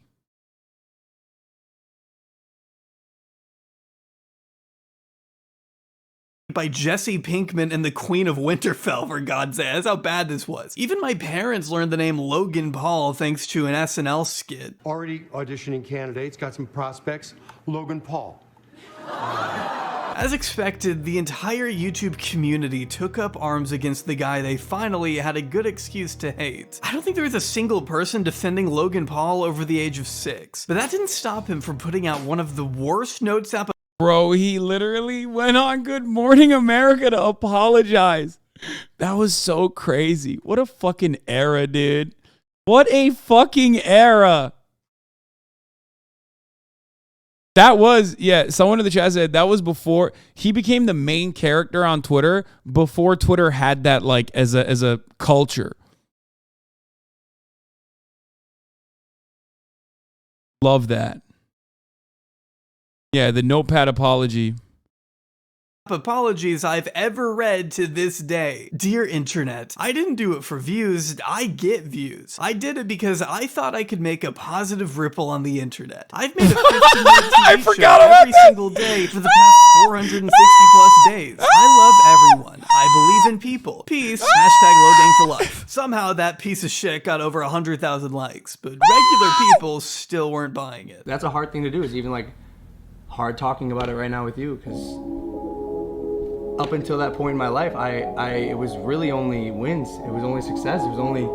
Speaker 3: By Jesse Pinkman and the Queen of Winterfell, for God's sake. That's how bad this was. Even my parents learned the name Logan Paul thanks to an SNL skit.
Speaker 18: Already auditioning candidates, got some prospects. Logan Paul.
Speaker 3: As expected, the entire YouTube community took up arms against the guy they finally had a good excuse to hate. I don't think there was a single person defending Logan Paul over the age of 6, but that didn't stop him from putting out one of the worst notes app.
Speaker 4: Bro, he literally went on Good Morning America to apologize. That was so crazy. What a fucking era, dude. What a fucking era. That was, yeah, someone in the chat said that was before he became the main character on Twitter, before Twitter had that like as a culture. Love that. Yeah, the notepad apology.
Speaker 3: apologies I've ever read to this day. Dear internet, I didn't do it for views, I get views. I did it because I thought I could make a positive ripple on the internet. I've made a 15-minute TV show every single day for the past 460 plus days. I love everyone. I believe in people. Peace. #Logang for life. Somehow that piece of shit got over 100,000 likes, but regular people still weren't buying it.
Speaker 2: That's a hard thing to do, is even like hard talking about it right now with you, because up until that point in my life, it was really only wins. It was only success. It was only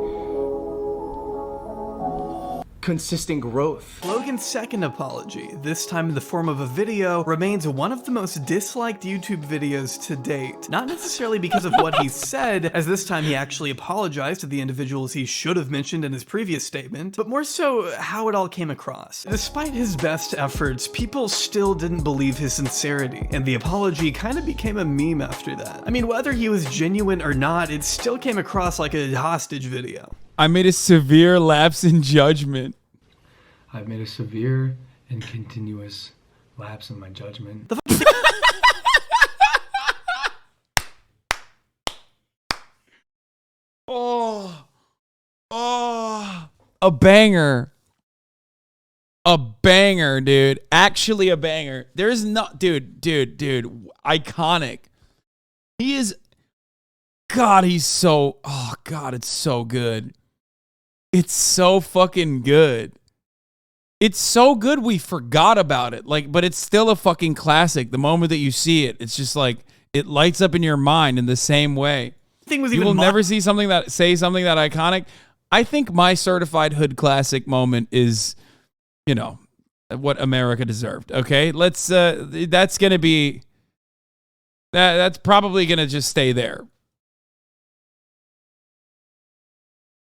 Speaker 2: consistent growth.
Speaker 3: Logan's second apology, this time in the form of a video, remains one of the most disliked YouTube videos to date. Not necessarily because of what he said, as this time he actually apologized to the individuals he should have mentioned in his previous statement, but more so how it all came across. Despite his best efforts, people still didn't believe his sincerity, and the apology kind of became a meme after that. I mean, whether he was genuine or not, it still came across like a hostage video.
Speaker 4: I made a severe lapse in judgment.
Speaker 19: I've made a severe and continuous lapse in my judgment.
Speaker 4: A banger. A banger, dude. Actually a banger. There's not, dude, iconic. He is, God, he's so, oh God, it's so good. It's so fucking good. It's so good we forgot about it. Like, but it's still a fucking classic. The moment that you see it, it's just like, it lights up in your mind in the same way. You will never see something that iconic. I think my certified hood classic moment is, you know, what America deserved. Okay, let's. That's gonna be. That's probably gonna just stay there.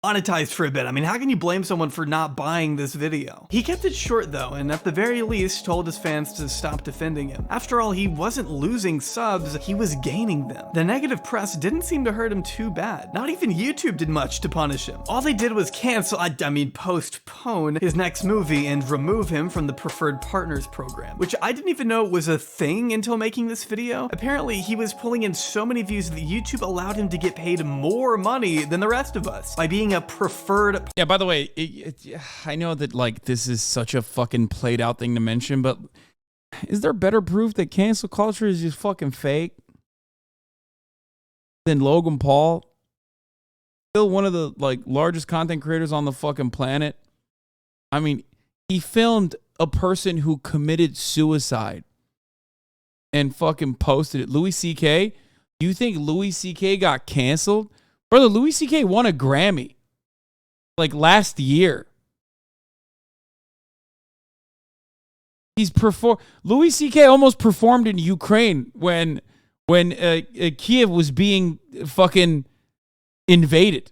Speaker 3: Monetized for a bit. I mean, how can you blame someone for not buying this video? He kept it short though, and at the very least told his fans to stop defending him. After all, he wasn't losing subs, he was gaining them. The negative press didn't seem to hurt him too bad. Not even YouTube did much to punish him. All they did was cancel, postpone his next movie and remove him from the Preferred Partners program, which I didn't even know was a thing until making this video. Apparently, he was pulling in so many views that YouTube allowed him to get paid more money than the rest of us by being a preferred.
Speaker 4: Yeah, by the way, I know that like this is such a fucking played out thing to mention, but is there better proof that cancel culture is just fucking fake than Logan Paul? Still one of the like largest content creators on the fucking planet. I mean, he filmed a person who committed suicide and fucking posted it. Louis C.K. You think Louis C.K. got canceled? Brother, Louis C.K. won a Grammy like last year. Louis C.K. almost performed in Ukraine when Kiev was being fucking invaded.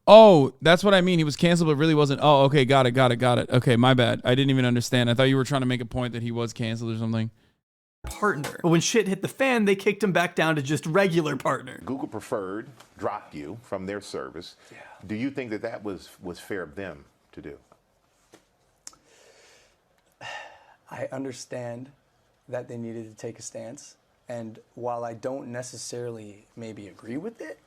Speaker 4: Oh, that's what I mean. He was canceled, but really wasn't. Oh, okay. Got it. Okay, my bad. I didn't even understand. I thought you were trying to make a point that he was canceled or something.
Speaker 3: Partner. But when shit hit the fan, they kicked him back down to just regular partner.
Speaker 20: Google Preferred dropped you from their service. Yeah. Do you think that that was fair of them to do?
Speaker 2: I understand that they needed to take a stance. And while I don't necessarily maybe agree with it,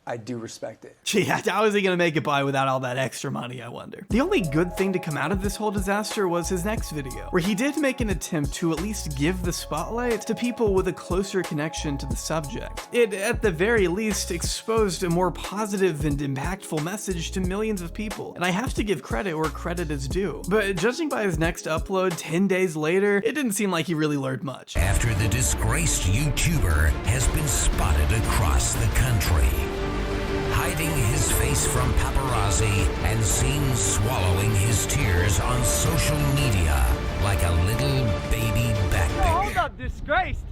Speaker 2: I do respect it.
Speaker 3: Gee, how is he gonna make it by without all that extra money, I wonder? The only good thing to come out of this whole disaster was his next video, where he did make an attempt to at least give the spotlight to people with a closer connection to the subject. It, at the very least, exposed a more positive and impactful message to millions of people, and I have to give credit where credit is due. But judging by his next upload 10 days later, it didn't seem like he really learned much.
Speaker 11: After the disgraced YouTuber has been spotted across the country, hiding his face from paparazzi and seen swallowing his tears on social media like a little baby backpack.
Speaker 10: Hold up, disgraced?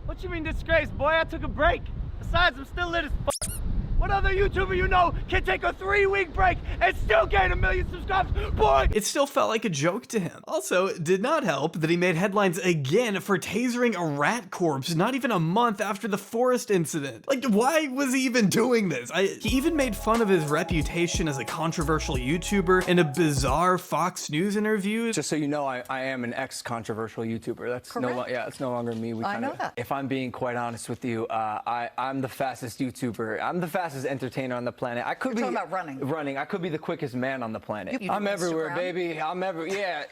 Speaker 10: What you mean disgraced, boy? I took a break. Besides, I'm still lit as fuck. What other YouTuber you know can take a 3-week break and still gain 1 million subscribers? Boy!
Speaker 3: It still felt like a joke to him. Also, it did not help that he made headlines again for tasering a rat corpse not even a month after the forest incident. Like, why was he even doing this? He even made fun of his reputation as a controversial YouTuber in a bizarre Fox News interview.
Speaker 2: Just so you know, I am an ex-controversial YouTuber. That's it's no longer me.
Speaker 12: I know that.
Speaker 2: If I'm being quite honest with you, I'm the fastest YouTuber. I'm the fastest entertainer on the planet. I could be
Speaker 12: talking about running.
Speaker 2: Running. I could be the quickest man on the planet.
Speaker 12: You
Speaker 2: I'm
Speaker 12: do
Speaker 2: everywhere,
Speaker 12: Instagram?
Speaker 2: baby. I'm everywhere,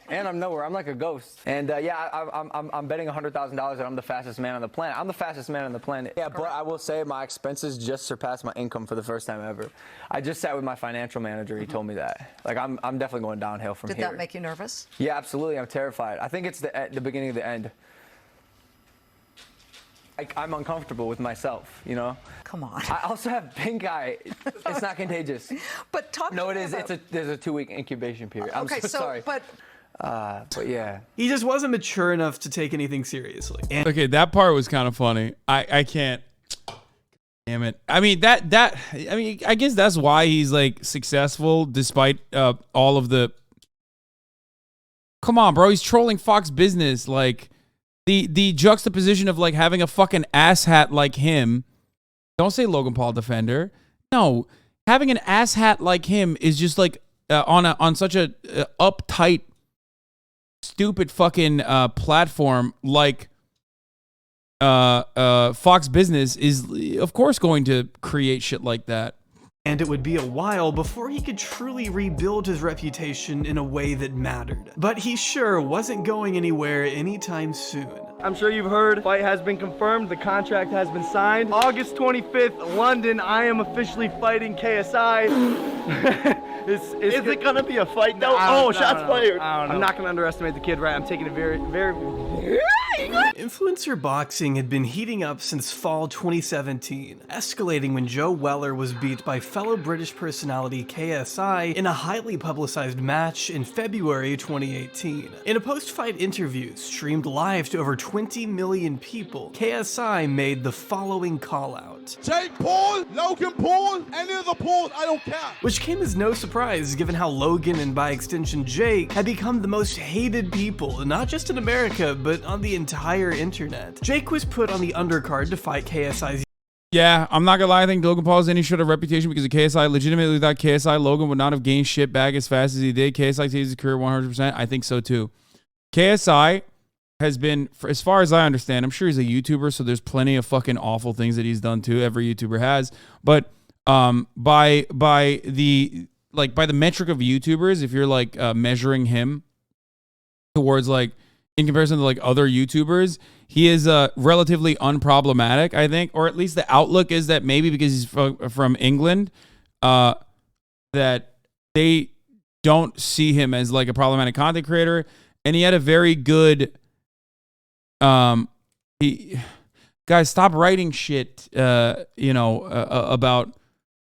Speaker 2: and I'm nowhere. I'm like a ghost. And I'm betting $100,000 that I'm the fastest man on the planet. I'm the fastest man on the planet. Yeah, but I will say my expenses just surpassed my income for the first time ever. I just sat with my financial manager. He told me that. Like I'm definitely going downhill from here.
Speaker 12: Did that make you nervous?
Speaker 2: Yeah, absolutely. I'm terrified. I think it's the beginning of the end. I'm uncomfortable with myself, you know?
Speaker 12: Come on.
Speaker 2: I also have pink eye. It's not contagious.
Speaker 12: But talk
Speaker 2: No,
Speaker 12: to
Speaker 2: it
Speaker 12: me
Speaker 2: is.
Speaker 12: about-
Speaker 2: There's a 2-week incubation period. I'm
Speaker 12: Okay,
Speaker 2: so sorry.
Speaker 12: but
Speaker 2: yeah.
Speaker 3: He just wasn't mature enough to take anything seriously. And
Speaker 4: Okay, that part was kind of funny. I can't. Damn it. I mean I guess that's why he's like successful despite all of the. Come on, bro. He's trolling Fox Business. Like the juxtaposition of like having a fucking asshat like him. Don't say Logan Paul defender. No, having an asshat like him is just like on such a uptight, stupid fucking platform like Fox Business is of course going to create shit like that.
Speaker 3: And it would be a while before he could truly rebuild his reputation in a way that mattered. But he sure wasn't going anywhere anytime soon.
Speaker 10: I'm sure you've heard, fight has been confirmed, the contract has been signed. August 25th, London, I am officially fighting KSI. Is it gonna be a fight though? Oh, shots fired. I'm not gonna underestimate the kid, right? I'm taking it very, very...
Speaker 3: Influencer boxing had been heating up since fall 2017, escalating when Joe Weller was beat by fellow British personality KSI in a highly publicized match in February 2018. In a post-fight interview streamed live to over 20 million people, KSI made the following call-out.
Speaker 21: Jake Paul, Logan Paul, any other Paul, I don't care.
Speaker 3: Which came as no surprise given how Logan and by extension Jake had become the most hated people, not just in America, but on the entire internet. Jake was put on the undercard to fight KSI's.
Speaker 4: Yeah, I'm not gonna lie, I think Logan Paul has any sort of reputation because of KSI. Legitimately, without KSI, Logan would not have gained shit back as fast as he did. KSI saves his career 100%. I think so too. KSI has been, for as far as I understand, I'm sure he's a YouTuber, so there's plenty of fucking awful things that he's done too. Every YouTuber has, but by the metric of YouTubers, if you're like measuring him towards like in comparison to like other YouTubers, he is relatively unproblematic, I think, or at least the outlook is that maybe because he's from England, that they don't see him as like a problematic content creator, and he had a very good. Guys, stop writing shit. About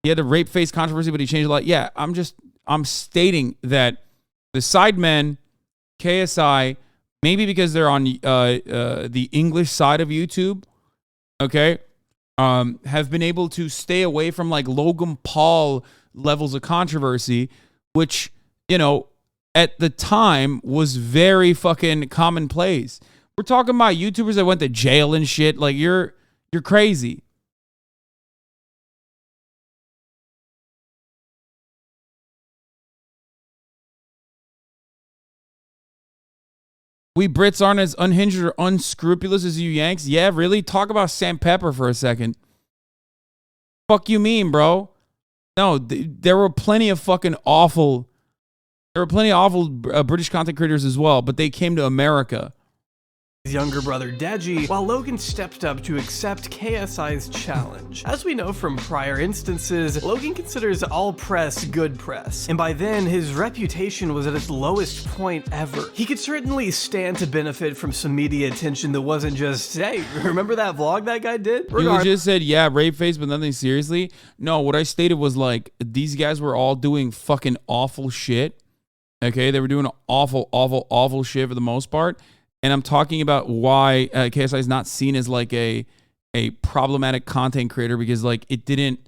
Speaker 4: he had a rape face controversy, but he changed a lot. Yeah, I'm stating that the Sidemen, KSI, maybe because they're on the English side of YouTube, okay, have been able to stay away from like Logan Paul levels of controversy, which, at the time was very fucking commonplace. We're talking about YouTubers that went to jail and shit. Like, you're crazy. We Brits aren't as unhinged or unscrupulous as you Yanks. Yeah, really? Talk about Sam Pepper for a second. Fuck you mean, bro? No, there were plenty of fucking awful... There were plenty of awful British content creators as well, but they came to America.
Speaker 3: His younger brother Deji, while Logan stepped up to accept KSI's challenge. As we know from prior instances, Logan considers all press good press, and by then his reputation was at its lowest point ever. He could certainly stand to benefit from some media attention that wasn't just, hey, remember that vlog that guy did?
Speaker 4: You just said, yeah, rape face, but nothing seriously. No, what I stated was like, these guys were all doing fucking awful shit. Okay, they were doing awful shit for the most part. And I'm talking about why KSI is not seen as like a a problematic content creator because like it didn't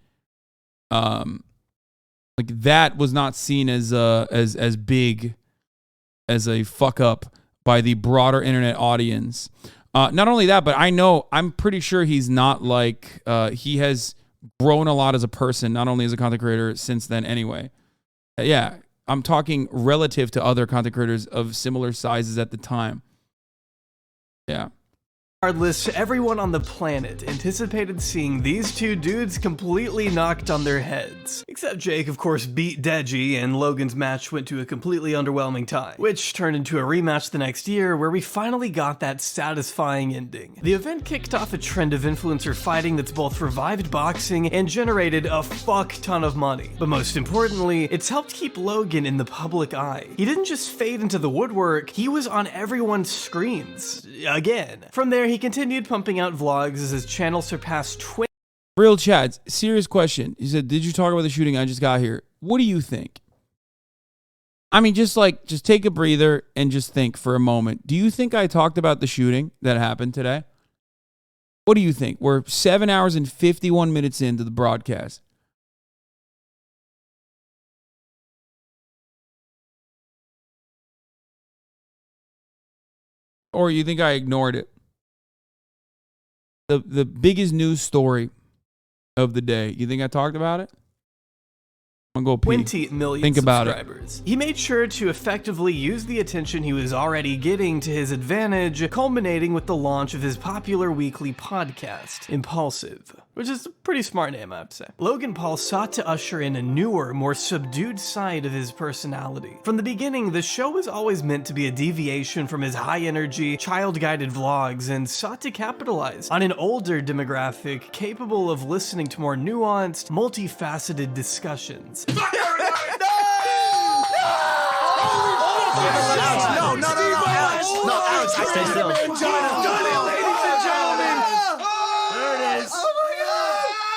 Speaker 4: like that was not seen as big as a fuck up by the broader internet audience. Not only that, but I'm pretty sure he's not like he has grown a lot as a person, not only as a content creator since then anyway. Yeah, I'm talking relative to other content creators of similar sizes at the time. Yeah.
Speaker 3: Regardless, everyone on the planet anticipated seeing these two dudes completely knocked on their heads. Except Jake, of course, beat Deji, and Logan's match went to a completely underwhelming tie, which turned into a rematch the next year where we finally got that satisfying ending. The event kicked off a trend of influencer fighting that's both revived boxing and generated a fuck ton of money. But most importantly, it's helped keep Logan in the public eye. He didn't just fade into the woodwork, he was on everyone's screens. Again. From there, he continued pumping out vlogs as his channel surpassed 20.
Speaker 4: Real Chads, serious question. He said, did you talk about the shooting? I just got here. What do you think? I mean, just take a breather and just think for a moment. Do you think I talked about the shooting that happened today? What do you think? We're 7 hours and 51 minutes into the broadcast. Or you think I ignored it? The biggest news story of the day. You think I talked about it? I'm gonna go pee.
Speaker 3: 20 million
Speaker 4: Think about
Speaker 3: subscribers. He made sure to effectively use the attention he was already getting to his advantage, culminating with the launch of his popular weekly podcast, Impulsive, which is a pretty smart name, I have to say. Logan Paul sought to usher in a newer, more subdued side of his personality. From the beginning, the show was always meant to be a deviation from his high-energy, child-guided vlogs and sought to capitalize on an older demographic capable of listening to more nuanced, multifaceted discussions.
Speaker 21: No, no, Alex.
Speaker 10: Stay still.
Speaker 21: Ladies and gentlemen. There it is.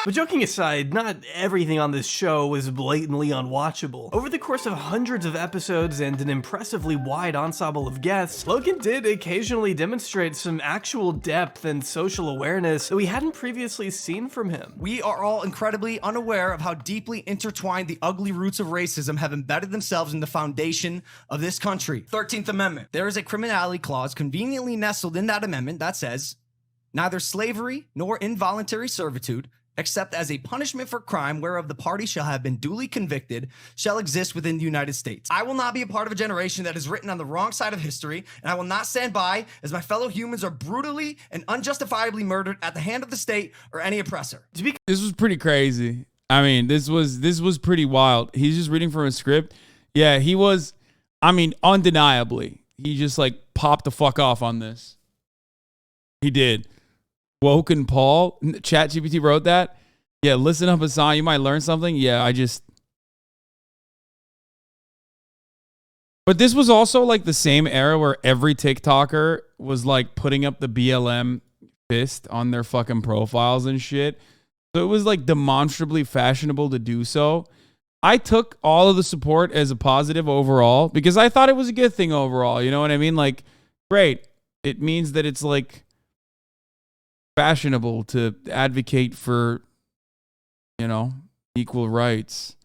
Speaker 3: But joking aside, not everything on this show was blatantly unwatchable. Over the course of hundreds of episodes and an impressively wide ensemble of guests, Logan did occasionally demonstrate some actual depth and social awareness that we hadn't previously seen from him.
Speaker 17: We are all incredibly unaware of how deeply intertwined the ugly roots of racism have embedded themselves in the foundation of this country. 13th Amendment. There is a criminality clause conveniently nestled in that amendment that says, neither slavery nor involuntary servitude, except as a punishment for crime whereof the party shall have been duly convicted, shall exist within the United States. I will not be a part of a generation that is written on the wrong side of history, and I will not stand by as my fellow humans are brutally and unjustifiably murdered at the hand of the state or any oppressor.
Speaker 4: This was pretty crazy. I mean, this was pretty wild. He's just reading from a script. Yeah, he was, I mean, undeniably. He just like popped the fuck off on this. He did. Woken Paul, ChatGPT wrote that. Yeah, listen up, Hasan. You might learn something. Yeah, But this was also like the same era where every TikToker was like putting up the BLM fist on their fucking profiles and shit. So it was like demonstrably fashionable to do so. I took all of the support as a positive overall because I thought it was a good thing overall. You know what I mean? Like, great. It means that it's like fashionable to advocate for, you know, equal rights.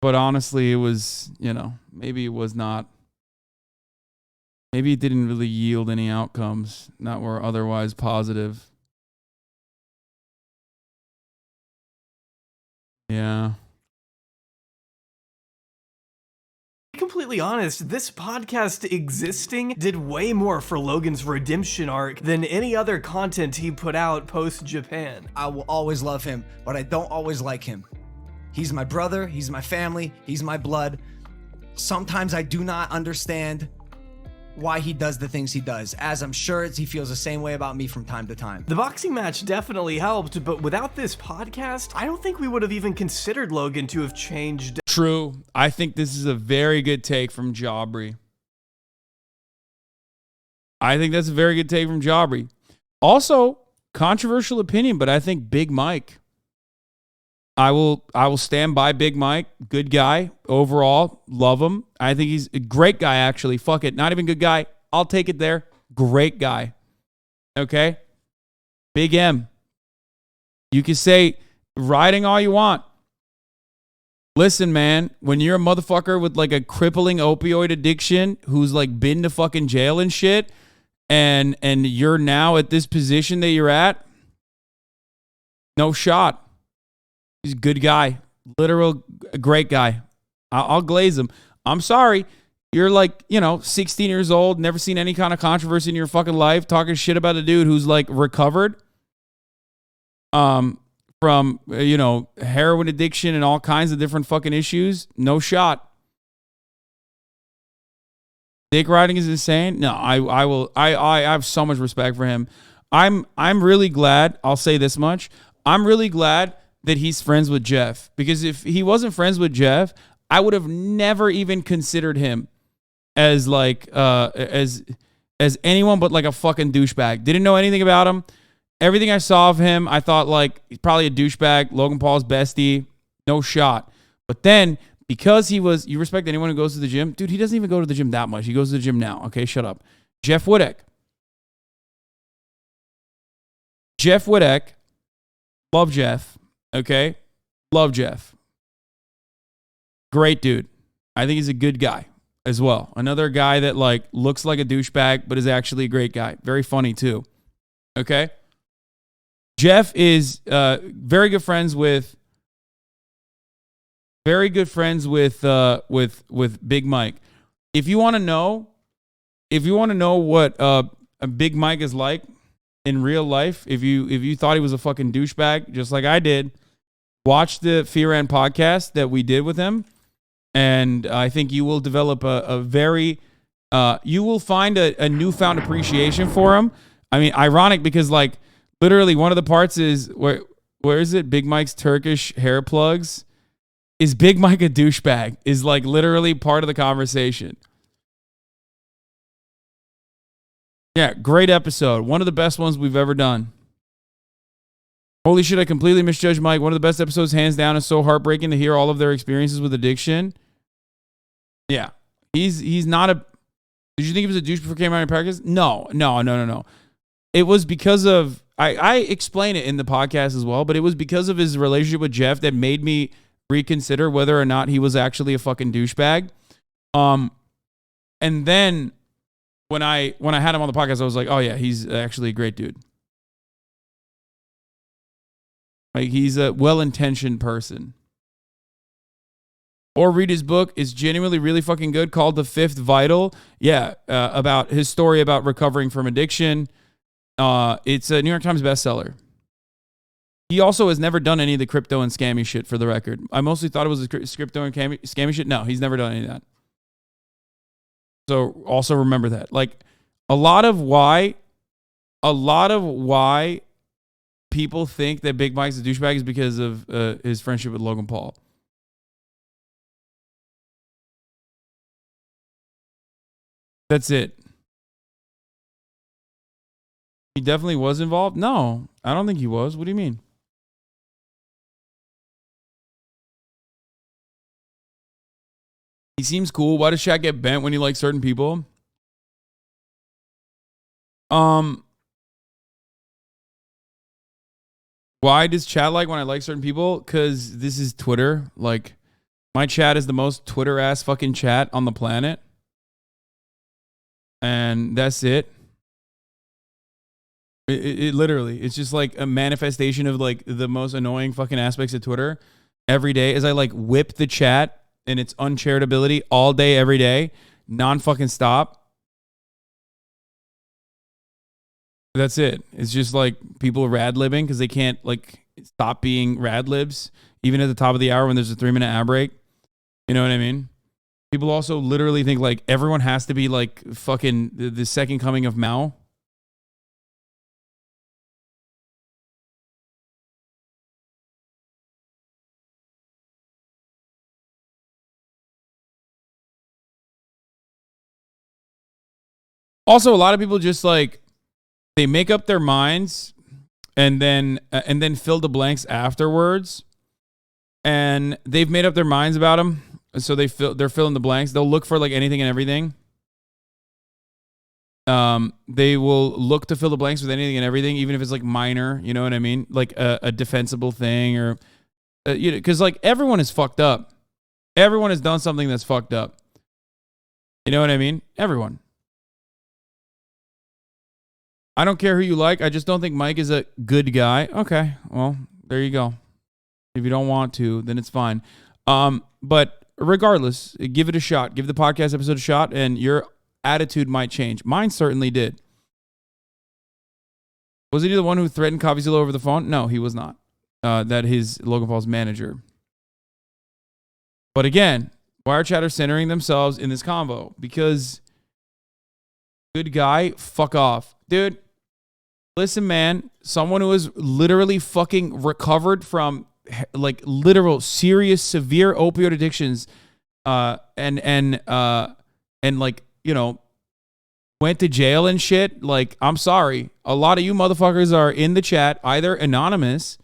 Speaker 4: But honestly, it was, you know, maybe it was not. Maybe it didn't really yield any outcomes that were otherwise positive. Yeah.
Speaker 3: To be completely honest, this podcast existing did way more for Logan's redemption arc than any other content he put out post-Japan.
Speaker 17: I will always love him, but I don't always like him. He's my brother, he's my family, he's my blood. Sometimes I do not understand why he does the things he does, as I'm sure he feels the same way about me from time to time.
Speaker 3: The boxing match definitely helped, but without this podcast, I don't think we would have even considered Logan to have changed.
Speaker 4: True. I think this is a very good take from Aubrey. I think that's a very good take from Aubrey. Also, controversial opinion, but I think Big Mike. I will stand by Big Mike. Good guy overall. Love him. I think he's a great guy, actually. Fuck it. Not even good guy. I'll take it there. Great guy. Okay? Big M. You can say riding all you want. Listen, man, when you're a motherfucker with like a crippling opioid addiction who's like been to fucking jail and shit, and you're now at this position that you're at, no shot. He's a good guy. Literal great guy. I'll glaze him. I'm sorry. You're like, 16 years old, never seen any kind of controversy in your fucking life, talking shit about a dude who's like recovered from, heroin addiction and all kinds of different fucking issues. No shot. Dick riding is insane. No, I have so much respect for him. I'm really glad. I'll say this much. I'm really glad that he's friends with Jeff, because if he wasn't friends with Jeff, I would have never even considered him as like as anyone but like a fucking douchebag. Didn't know anything about him. Everything I saw of him, I thought like he's probably a douchebag. Logan Paul's bestie, no shot. But then because you respect anyone who goes to the gym, dude. He doesn't even go to the gym that much. He goes to the gym now. Okay, shut up. Jeff Wittek. Love Jeff. Okay, love Jeff. Great dude. I think he's a good guy as well. Another guy that like looks like a douchebag, but is actually a great guy. Very funny too. Okay. Jeff is very good friends with Big Mike. If you want to know what a Big Mike is like in real life, if you thought he was a fucking douchebag, just like I did, watch the Fear and podcast that we did with him. And I think you will develop you will find a newfound appreciation for him. I mean, ironic because like literally one of the parts is where is it? Big Mike's Turkish hair plugs. Is Big Mike a douchebag? Is like literally part of the conversation. Yeah, great episode. One of the best ones we've ever done. Holy shit, I completely misjudged Mike. One of the best episodes, hands down. It's so heartbreaking to hear all of their experiences with addiction. Yeah. He's not a... Did you think he was a douche before he came out in practice? No. It was because of... I explain it in the podcast as well, but it was because of his relationship with Jeff that made me reconsider whether or not he was actually a fucking douchebag. And then when I had him on the podcast, I was like, oh yeah, he's actually a great dude. Like, he's a well-intentioned person. Or read his book. It's genuinely really fucking good, called The Fifth Vital. Yeah, about his story about recovering from addiction. It's a New York Times bestseller. He also has never done any of the crypto and scammy shit, for the record. I mostly thought it was crypto and scammy shit. No, he's never done any of that. So also remember that. Like, a lot of why people think that Big Mike's a douchebag is because of his friendship with Logan Paul. That's it. He definitely was involved? No, I don't think he was. What do you mean? He seems cool. Why does Shaq get bent when he likes certain people? Why does chat like when I like certain people? Because this is Twitter. Like, my chat is the most Twitter-ass fucking chat on the planet. And that's it. It literally, it's just like a manifestation of like the most annoying fucking aspects of Twitter every day as I like whip the chat and its uncharitability all day, every day, non-fucking stop. That's it. It's just like people rad-libbing because they can't like stop being rad-libs even at the top of the hour when there's a 3-minute ad break. You know what I mean? People also literally think like everyone has to be like fucking the second coming of Mao. Also, a lot of people just like, they make up their minds and then fill the blanks afterwards. And they've made up their minds about them. So they're filling the blanks. They'll look for like anything and everything. They will look to fill the blanks with anything and everything, even if it's like minor, you know what I mean? Like a defensible thing or, you know, because like everyone is fucked up. Everyone has done something that's fucked up. You know what I mean? Everyone. I don't care who you like. I just don't think Mike is a good guy. Okay, well, there you go. If you don't want to, then it's fine. But regardless, give it a shot. Give the podcast episode a shot, and your attitude might change. Mine certainly did. Was he the one who threatened Coffeezilla over the phone? No, he was not. That is Logan Paul's manager. But again, why are chatters centering themselves in this combo? Because good guy, fuck off. Dude, listen, man. Someone who is literally fucking recovered from like literal serious severe opioid addictions and like, you know, went to jail and shit. Like, I'm sorry. A lot of you motherfuckers are in the chat, either anonymous,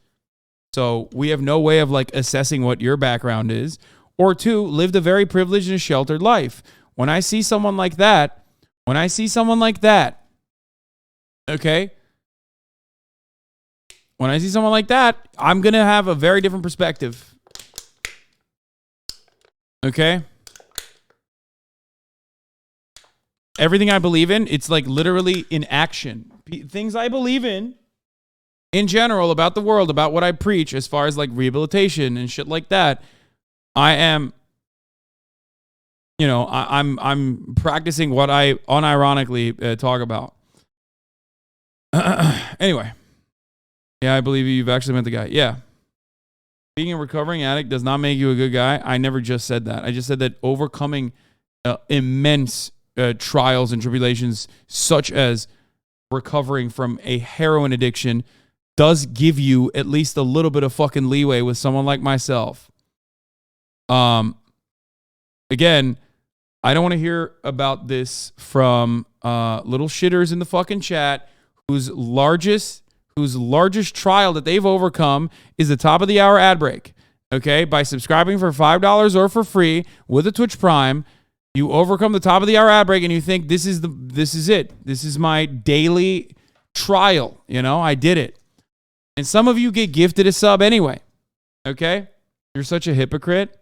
Speaker 4: so we have no way of like assessing what your background is, or two, lived a very privileged and sheltered life. When I see someone like that, okay? When I see someone like that, I'm going to have a very different perspective. Okay? Everything I believe in, it's like literally in action. Things I believe in general, about the world, about what I preach, as far as like rehabilitation and shit like that, I am, you know, I'm practicing what I unironically talk about. Anyway. Yeah, I believe you've actually met the guy. Yeah. Being a recovering addict does not make you a good guy. I never just said that. I just said that overcoming immense trials and tribulations, such as recovering from a heroin addiction, does give you at least a little bit of fucking leeway with someone like myself. Again, I don't want to hear about this from little shitters in the fucking chat whose largest trial that they've overcome is the top of the hour ad break. Okay, by subscribing for $5 or for free with a Twitch Prime, you overcome the top of the hour ad break, and you think this is it. This is my daily trial. You know, I did it. And some of you get gifted a sub anyway. Okay, you're such a hypocrite.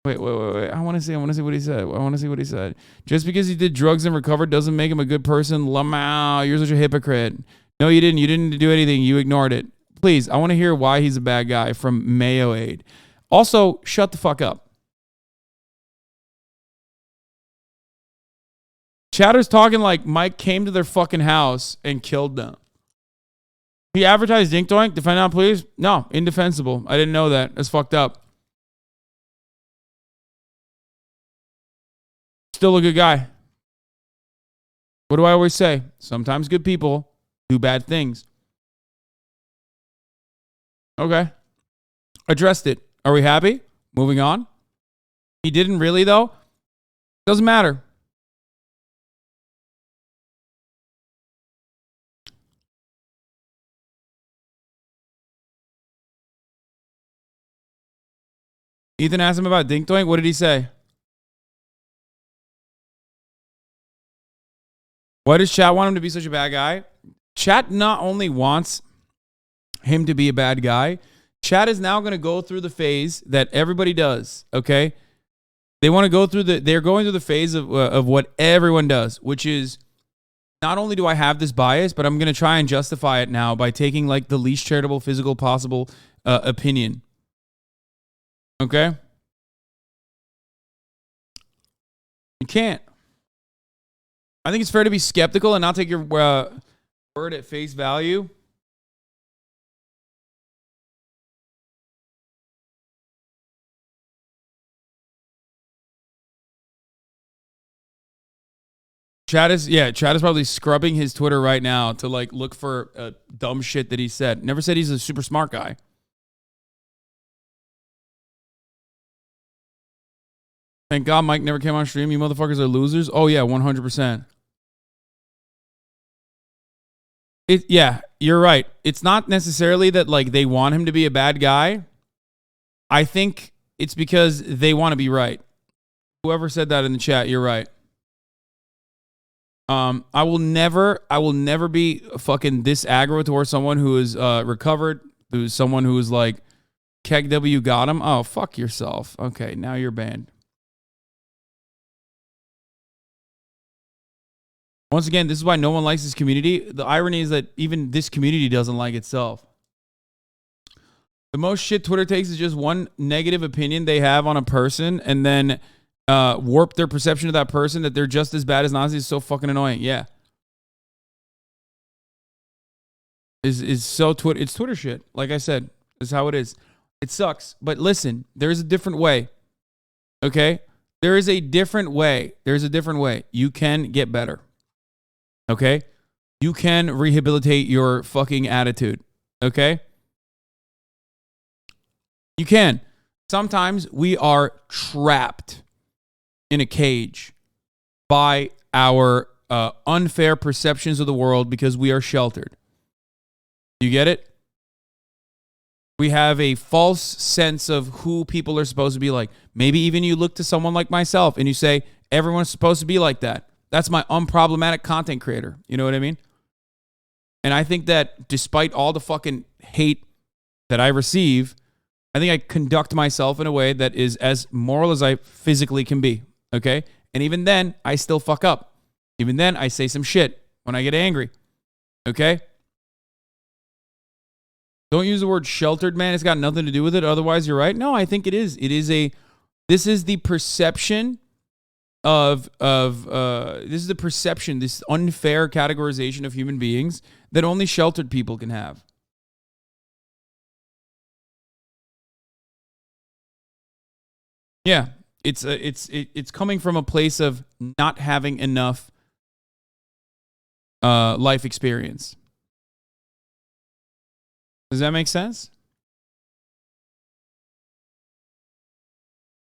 Speaker 4: Wait. I want to see what he said. Just because he did drugs and recovered doesn't make him a good person. Lamau, you're such a hypocrite. No, you didn't. You didn't do anything. You ignored it. Please, I want to hear why he's a bad guy from Mayo Aid. Also, shut the fuck up. Chatter's talking like Mike came to their fucking house and killed them. He advertised Dink Doink. Defend now, please. No, indefensible. I didn't know that. That's fucked up. Still a good guy. What do I always say? Sometimes good people do bad things. Okay. Addressed it. Are we happy? Moving on. He didn't really, though. Doesn't matter. Ethan asked him about Dink Doink. What did he say? Why does chat want him to be such a bad guy? Chat not only wants him to be a bad guy, chat is now going to go through the phase that everybody does, okay? They're going through the phase of what everyone does, which is not only do I have this bias, but I'm going to try and justify it now by taking like the least charitable physical possible opinion. Okay? You can't. I think it's fair to be skeptical and not take your word at face value. Chad is probably scrubbing his Twitter right now to like look for dumb shit that he said. Never said he's a super smart guy. Thank God Mike never came on stream. You motherfuckers are losers. Oh yeah, 100%. Yeah, you're right. It's not necessarily that like they want him to be a bad guy. I think it's because they want to be right. Whoever said that in the chat, you're right. I will never be fucking this aggro towards someone who is recovered, who's someone who is like, Keg W got him. Oh, fuck yourself. Okay, now you're banned. Once again, this is why no one likes this community. The irony is that even this community doesn't like itself. The most shit Twitter takes is just one negative opinion they have on a person and then warp their perception of that person that they're just as bad as Nazi. Is so fucking annoying. Yeah. Is so Twitter. It's Twitter shit. Like I said, is how it is. It sucks. But listen, there is a different way. Okay? There is a different way. There's a different way. You can get better. Okay? You can rehabilitate your fucking attitude. Okay? You can. Sometimes we are trapped in a cage by our unfair perceptions of the world because we are sheltered. You get it? We have a false sense of who people are supposed to be like. Maybe even you look to someone like myself and you say, everyone's supposed to be like that. That's my unproblematic content creator. You know what I mean? And I think that despite all the fucking hate that I receive, I think I conduct myself in a way that is as moral as I physically can be. Okay? And even then, I still fuck up. Even then, I say some shit when I get angry. Okay? Don't use the word sheltered, man. It's got nothing to do with it. Otherwise, you're right. No, I think it is. This is the perception this is the perception, this unfair categorization of human beings that only sheltered people can have. Yeah, it's coming from a place of not having enough life experience. Does that make sense?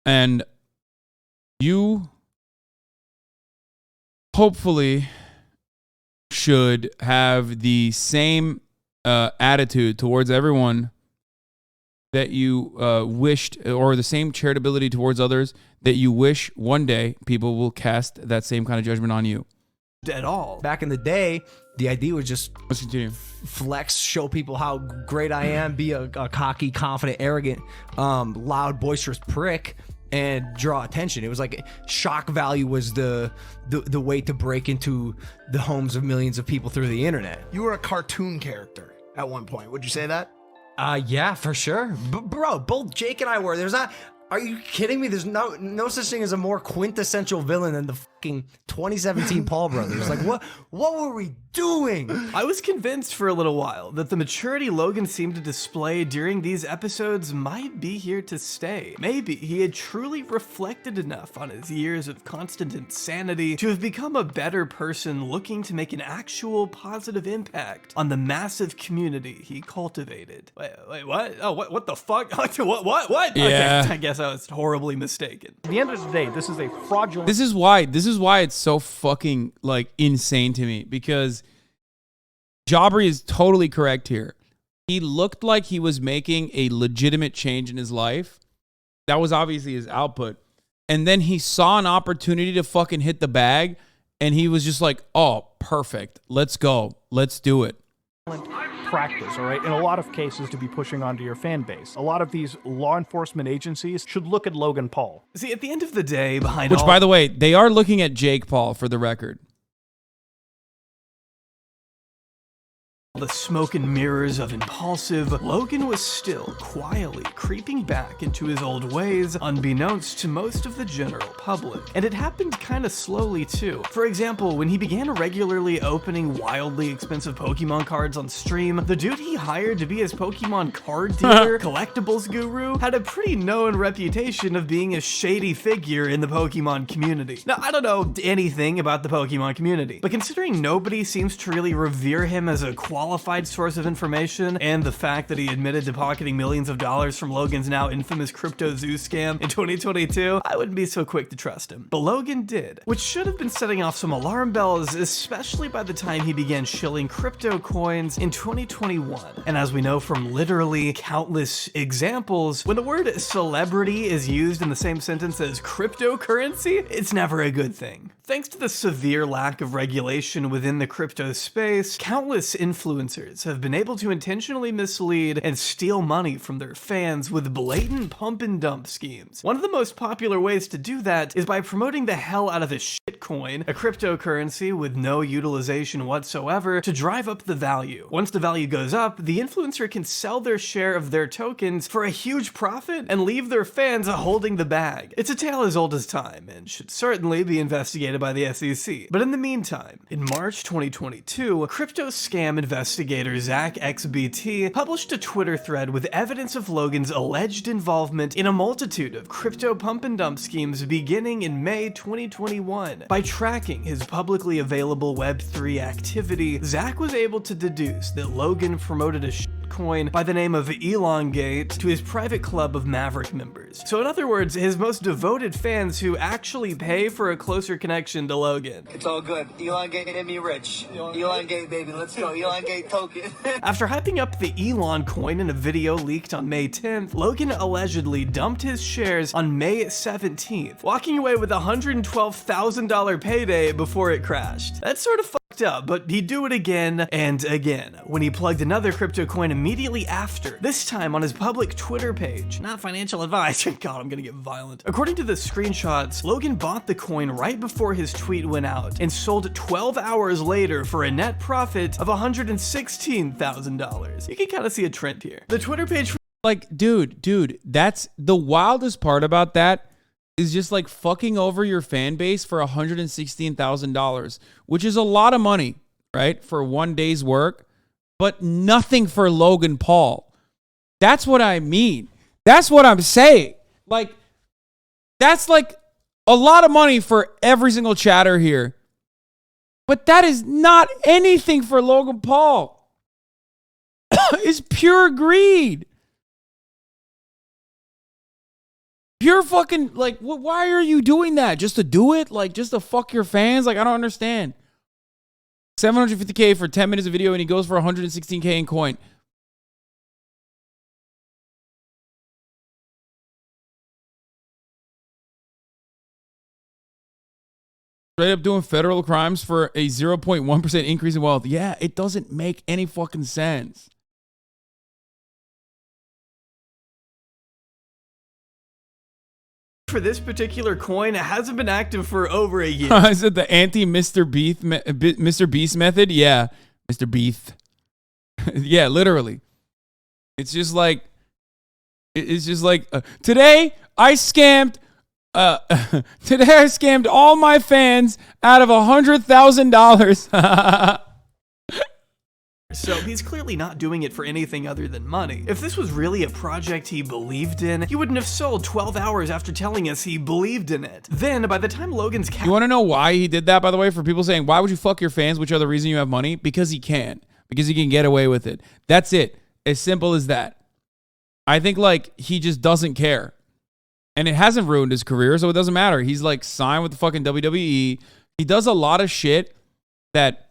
Speaker 4: And you hopefully should have the same attitude towards everyone that you wished, or the same charitability towards others that you wish one day people will cast that same kind of judgment on you.
Speaker 17: At all. Back in the day, the idea was just flex, show people how great I am, be a cocky, confident, arrogant, loud, boisterous prick, and draw attention. It was like shock value was the way to break into the homes of millions of people through the internet.
Speaker 1: You were a cartoon character at one point. Would you say that?
Speaker 17: Yeah, for sure. Bro, both Jake and I were. There's not. Are you kidding me? There's no such thing as a more quintessential villain than the fucking 2017 Paul brothers. Like, what were we doing?
Speaker 3: I was convinced for a little while that the maturity Logan seemed to display during these episodes might be here to stay. Maybe he had truly reflected enough on his years of constant insanity to have become a better person looking to make an actual positive impact on the massive community he cultivated. Wait, what? Oh, what the fuck? What?
Speaker 4: Yeah.
Speaker 3: Okay, I guess I was horribly mistaken.
Speaker 6: At the end of the day, this is a fraudulent...
Speaker 4: This is why it's so fucking like insane to me, because Aubrey is totally correct here. He looked like he was making a legitimate change in his life. That was obviously his output. And then he saw an opportunity to fucking hit the bag, and he was just like, oh, perfect. Let's go. Let's do it.
Speaker 6: Practice, all right, in a lot of cases to be pushing onto your fan base. A lot of these law enforcement agencies should look at Logan Paul.
Speaker 3: See, at the end of the day, behind
Speaker 4: Which, by the way, they are looking at Jake Paul, for the record.
Speaker 3: The smoke and mirrors of impulsive, Logan was still quietly creeping back into his old ways, unbeknownst to most of the general public. And it happened kind of slowly too. For example, when he began regularly opening wildly expensive Pokemon cards on stream, the dude he hired to be his Pokemon card dealer, collectibles guru, had a pretty known reputation of being a shady figure in the Pokemon community. Now, I don't know anything about the Pokemon community, but considering nobody seems to really revere him as a qualified source of information, and the fact that he admitted to pocketing millions of dollars from Logan's now infamous Crypto Zoo scam in 2022, I wouldn't be so quick to trust him. But Logan did, which should have been setting off some alarm bells, especially by the time he began shilling crypto coins in 2021. And as we know from literally countless examples, when the word celebrity is used in the same sentence as cryptocurrency, it's never a good thing. Thanks to the severe lack of regulation within the crypto space, countless influencers have been able to intentionally mislead and steal money from their fans with blatant pump and dump schemes. One of the most popular ways to do that is by promoting the hell out of the shitcoin, a cryptocurrency with no utilization whatsoever, to drive up the value. Once the value goes up, the influencer can sell their share of their tokens for a huge profit and leave their fans holding the bag. It's a tale as old as time and should certainly be investigated by the SEC. But in the meantime, in March 2022, crypto scam investigator Zach XBT published a Twitter thread with evidence of Logan's alleged involvement in a multitude of crypto pump and dump schemes beginning in May 2021. By tracking his publicly available Web3 activity, Zach was able to deduce that Logan promoted a coin by the name of Elongate to his private club of Maverick members. So in other words, his most devoted fans who actually pay for a closer connection to Logan.
Speaker 10: It's all good. Elongate made me rich. Elongate, baby. Let's go. Elongate token.
Speaker 3: After hyping up the Elon coin in a video leaked on May 10th, Logan allegedly dumped his shares on May 17th, walking away with a $112,000 payday before it crashed. That's sort of fucked up, but he'd do it again and again when he plugged another crypto coin immediately after, this time on his public Twitter page. Not financial advice. God, I'm gonna get violent. According to the screenshots, Logan bought the coin right before his tweet went out and sold 12 hours later for a net profit of $116,000. You can kind of see a trend here. The Twitter page,
Speaker 4: like, dude, that's the wildest part about that is just like fucking over your fan base for $116,000, which is a lot of money, right? For one day's work, but nothing for Logan Paul. That's what I mean. That's what I'm saying. Like, that's like a lot of money for every single chatter here. But that is not anything for Logan Paul. It's pure greed. Pure fucking, like, why are you doing that? Just to do it? Like, just to fuck your fans? Like, I don't understand. $750K for 10 minutes of video and he goes for $116K in coin. Straight up doing federal crimes for a 0.1% increase in wealth. Yeah, it doesn't make any fucking sense.
Speaker 3: for this particular coin hasn't been active for over a year.
Speaker 4: I said the anti-Mr. Beast method. Yeah, Mr. Beast. Yeah, literally. It's just like today I scammed. Today I scammed all my fans out of $100,000.
Speaker 3: So he's clearly not doing it for anything other than money. If this was really a project he believed in, he wouldn't have sold 12 hours after telling us he believed in it. Then, by the time Logan's
Speaker 4: You want to know why he did that, by the way? For people saying, why would you fuck your fans? Which are the reason you have money? Because he can. Because he can get away with it. That's it. As simple as that. I think, like, he just doesn't care. And it hasn't ruined his career, so it doesn't matter. He's, like, signed with the fucking WWE. He does a lot of shit that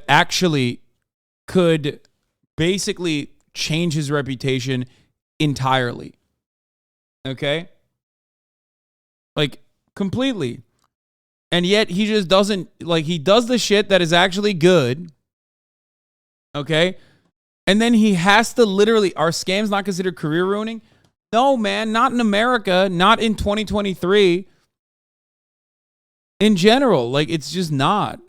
Speaker 4: actually could basically change his reputation entirely. Okay? Like, completely. And yet he just doesn't, like, he does the shit that is actually good. Okay? And then he has to literally, are scams not considered career ruining? No, man, not in America, not in 2023. In general, like, it's just not.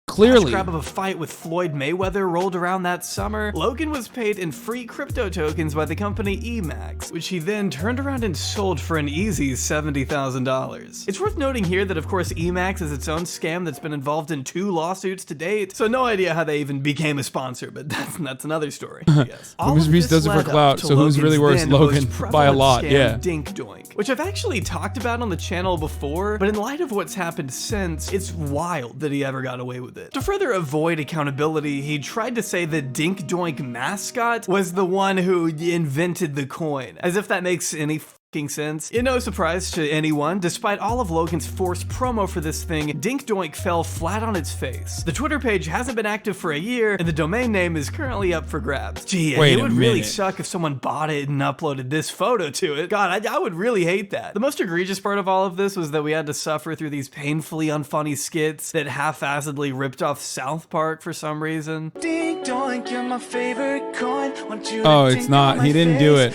Speaker 4: Clearly.
Speaker 3: Grab of a fight with Floyd Mayweather rolled around that summer, Logan was paid in free crypto tokens by the company Emax, which he then turned around and sold for an easy $70,000. It's worth noting here that, of course, Emax is its own scam that's been involved in 2 lawsuits to date, so no idea how they even became a sponsor, but that's another story, I guess.
Speaker 4: Mr. Beast does it for clout, so who's really worse? Logan by a lot, yeah.
Speaker 3: Dink Doink, which I've actually talked about on the channel before, but in light of what's happened since, it's wild that he ever got away with it. To further avoid accountability, he tried to say the Dink Doink mascot was the one who invented the coin, as if that makes any sense. In no surprise to anyone, despite all of Logan's forced promo for this thing, Dink Doink fell flat on its face. The Twitter page hasn't been active for a year, and the domain name is currently up for grabs. Gee, it would really suck if someone bought it and uploaded this photo to it. God, I would really hate that. The most egregious part of all of this was that we had to suffer through these painfully unfunny skits that half-assedly ripped off South Park for some reason.
Speaker 10: Dink Doink, you're my favorite coin.
Speaker 4: Oh, it's not. He didn't do it.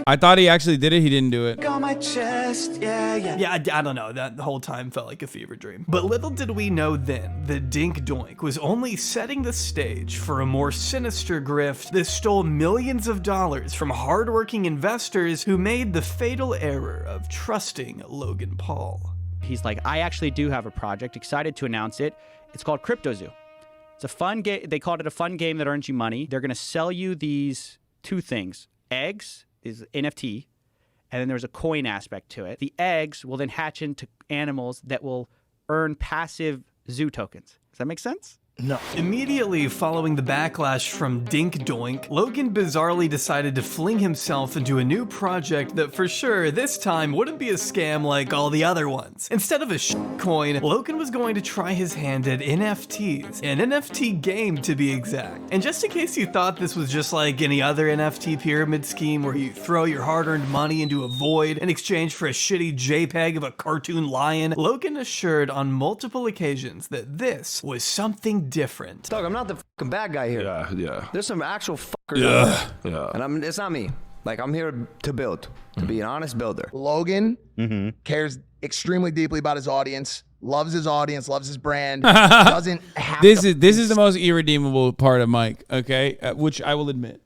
Speaker 4: I thought he actually did it. He didn't do it.
Speaker 10: On my chest,
Speaker 3: Yeah, I don't know. That the whole time felt like a fever dream. But little did we know then that Dink Doink was only setting the stage for a more sinister grift that stole millions of dollars from hardworking investors who made the fatal error of trusting Logan Paul.
Speaker 5: He's like, I actually do have a project, excited to announce it. It's called CryptoZoo. It's a fun game. They called it a fun game that earns you money. They're going to sell you these two things. Eggs is NFT, and then there's a coin aspect to it. The eggs will then hatch into animals that will earn passive zoo tokens. Does that make sense?
Speaker 3: No. Immediately following the backlash from Dink Doink, Logan bizarrely decided to fling himself into a new project that for sure this time wouldn't be a scam like all the other ones. Instead of a coin, Logan was going to try his hand at NFTs, an NFT game to be exact. And just in case you thought this was just like any other NFT pyramid scheme where you throw your hard-earned money into a void in exchange for a shitty JPEG of a cartoon lion, Logan assured on multiple occasions that this was something different.
Speaker 13: Doug, I'm not the fucking bad guy here.
Speaker 21: Yeah.
Speaker 13: There's some actual fuckers.
Speaker 21: Yeah.
Speaker 13: And it's not me. Like, I'm here to build, to be an honest builder.
Speaker 1: Logan cares extremely deeply about his audience, loves his brand, doesn't have
Speaker 4: This is the most irredeemable part of Mike, okay? Which I will admit.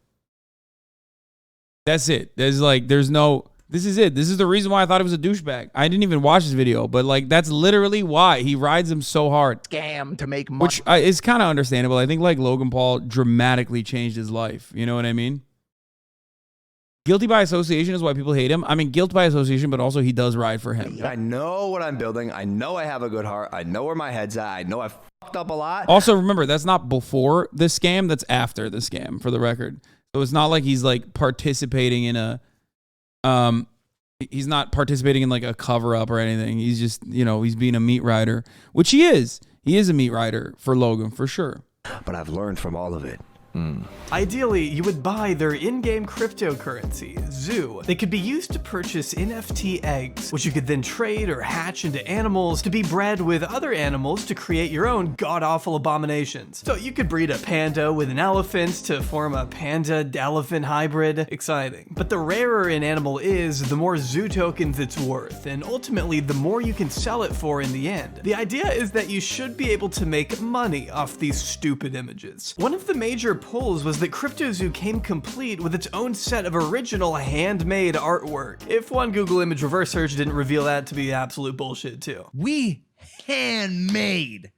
Speaker 4: That's it. This is it. This is the reason why I thought it was a douchebag. I didn't even watch this video, but like that's literally why he rides him so hard.
Speaker 1: Scam to make money.
Speaker 4: Which is kind of understandable. I think like Logan Paul dramatically changed his life. You know what I mean? Guilty by association is why people hate him. I mean, guilt by association, but also he does ride for him.
Speaker 13: I know what I'm building. I know I have a good heart. I know where my head's at. I know I've fucked up a lot.
Speaker 4: Also, remember, that's not before the scam. That's after the scam, for the record. So it's not like he's like participating in a... he's not participating in like a cover up or anything. He's just, he's being a meat rider, which he is. He is a meat rider for Logan, for sure.
Speaker 13: But I've learned from all of it.
Speaker 3: Ideally, you would buy their in-game cryptocurrency, Zoo. They could be used to purchase NFT eggs, which you could then trade or hatch into animals to be bred with other animals to create your own god-awful abominations. So you could breed a panda with an elephant to form a panda-elephant hybrid. Exciting. But the rarer an animal is, the more Zoo tokens it's worth, and ultimately the more you can sell it for in the end. The idea is that you should be able to make money off these stupid images. One of the major pulls was that CryptoZoo came complete with its own set of original handmade artwork. If one Google image reverse search didn't reveal that to be absolute bullshit too.
Speaker 17: We handmade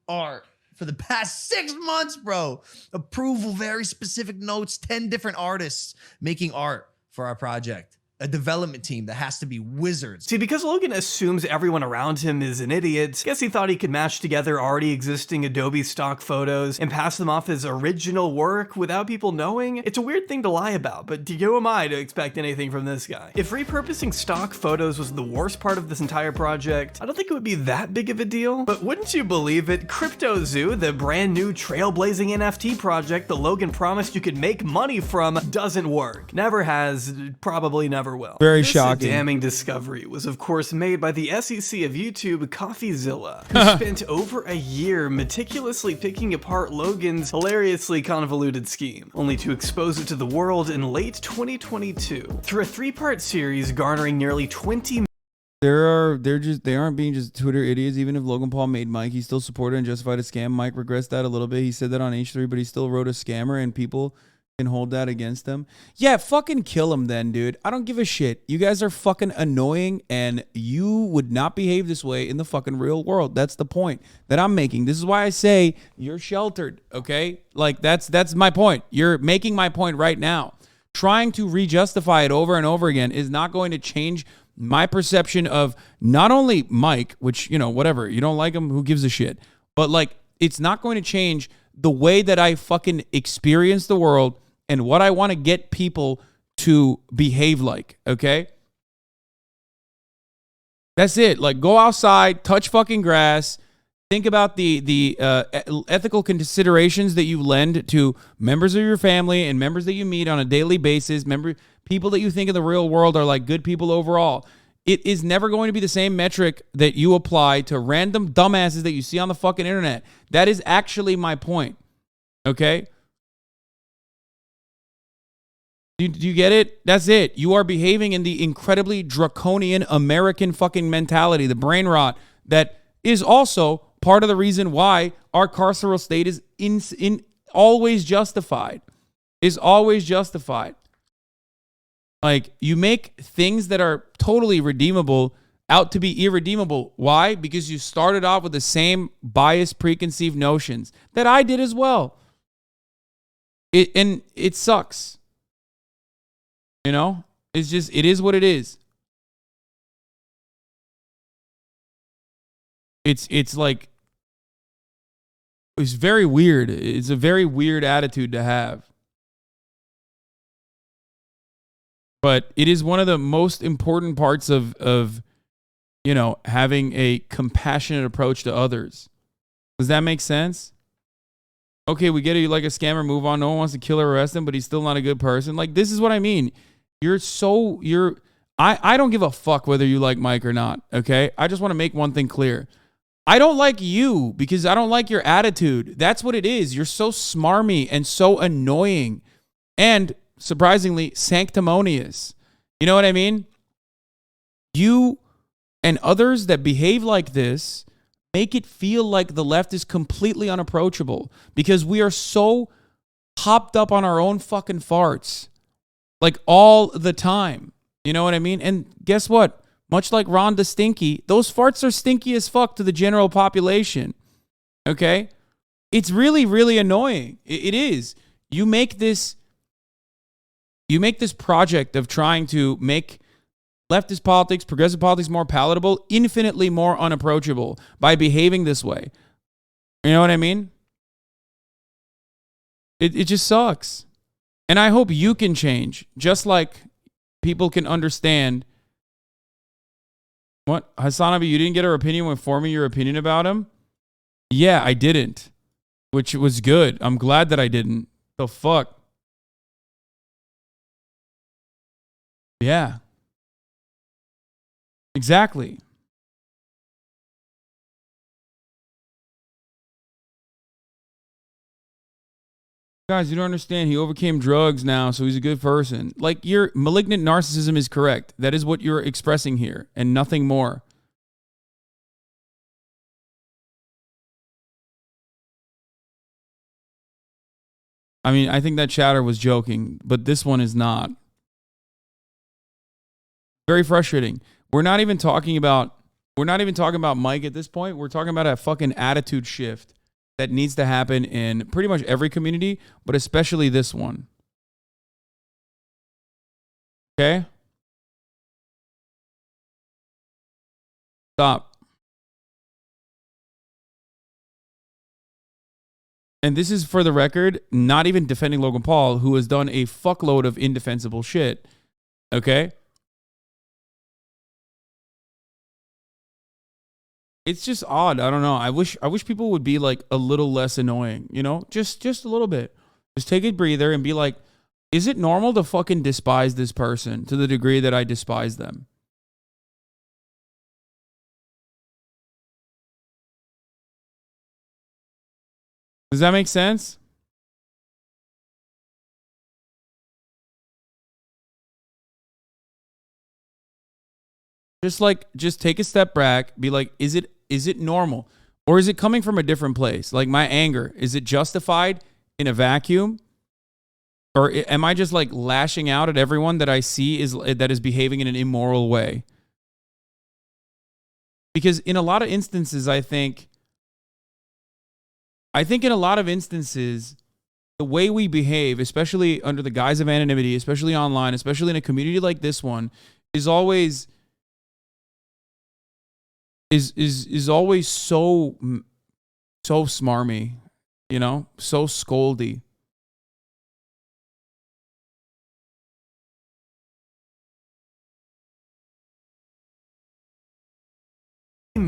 Speaker 17: art for the past 6 months, bro. Approval, very specific notes, 10 different artists making art for our project. A development team that has to be wizards.
Speaker 3: See, because Logan assumes everyone around him is an idiot, guess he thought he could mash together already existing Adobe stock photos and pass them off as original work without people knowing. It's a weird thing to lie about, but who am I to expect anything from this guy? If repurposing stock photos was the worst part of this entire project, I don't think it would be that big of a deal. But wouldn't you believe it, CryptoZoo, the brand new trailblazing NFT project that Logan promised you could make money from, doesn't work. Never has, probably never will.
Speaker 4: Very
Speaker 3: this
Speaker 4: shocking.
Speaker 3: Damning discovery was of course made by the SEC of YouTube, CoffeeZilla, who spent over a year meticulously picking apart Logan's hilariously convoluted scheme, only to expose it to the world in late 2022 through a 3-part series garnering nearly 20
Speaker 4: They aren't being just Twitter idiots. Even if Logan Paul made Mike, he still supported and justified a scam. Mike regrets that a little bit. He said that on H3, but he still wrote a scammer and people can hold that against them. Yeah, fucking kill him then, dude. I don't give a shit. You guys are fucking annoying and you would not behave this way in the fucking real world. That's the point that I'm making. This is why I say you're sheltered, okay? Like that's my point. You're making my point right now. Trying to re-justify it over and over again is not going to change my perception of not only Mike, which, whatever, you don't like him, who gives a shit, but like it's not going to change the way that I fucking experience the world and what I want to get people to behave like, okay? That's it. Like, go outside, touch fucking grass. Think about the ethical considerations that you lend to members of your family and members that you meet on a daily basis. People that you think in the real world are like good people overall. It is never going to be the same metric that you apply to random dumbasses that you see on the fucking internet. That is actually my point. Okay? Do you get it? That's it. You are behaving in the incredibly draconian American fucking mentality, the brain rot that is also part of the reason why our carceral state is always justified. Is always justified. Like, you make things that are totally redeemable out to be irredeemable. Why? Because you started off with the same biased, preconceived notions that I did as well. And it sucks. You know, it's just, it is what it is. It's like, it's very weird. It's a very weird attitude to have. But it is one of the most important parts of you know, having a compassionate approach to others. Does that make sense? Okay, we get it. You like a scammer, move on. No one wants to kill or arrest him, but he's still not a good person. Like, this is what I mean. I don't give a fuck whether you like Mike or not, okay? I just want to make one thing clear. I don't like you because I don't like your attitude. That's what it is. You're so smarmy and so annoying and, surprisingly, sanctimonious. You know what I mean? You and others that behave like this make it feel like the left is completely unapproachable because we are so hopped up on our own fucking farts. Like, all the time. You know what I mean? And guess what? Much like Rhonda Stinky, those farts are stinky as fuck to the general population. Okay? It's really, really annoying. It is. You make this project of trying to make leftist politics, progressive politics more palatable, infinitely more unapproachable by behaving this way. You know what I mean? It just sucks. And I hope you can change, just like people can understand. What? HasanAbi, you didn't get our opinion when forming your opinion about him? Yeah, I didn't, which was good. I'm glad that I didn't. The fuck? Yeah. Exactly. Guys, you don't understand. He overcame drugs now, so he's a good person. Like, your malignant narcissism is correct. That is what you're expressing here, and nothing more. I mean, I think that chatter was joking, but this one is not. Very frustrating. We're not even talking about Mike at this point. We're talking about a fucking attitude shift that needs to happen in pretty much every community, but especially this one. Okay? Stop. And this is, for the record, not even defending Logan Paul, who has done a fuckload of indefensible shit. Okay? It's just odd. I don't know. I wish people would be like a little less annoying, you know? Just a little bit. Just take a breather and be like, is it normal to fucking despise this person to the degree that I despise them? Does that make sense? Just take a step back, be like, is it normal? Or is it coming from a different place? Like, my anger, is it justified in a vacuum? Or am I just like lashing out at everyone that I see that is behaving in an immoral way? Because in a lot of instances, I think in a lot of instances, the way we behave, especially under the guise of anonymity, especially online, especially in a community like this one, is always always so smarmy, you know, so scoldy.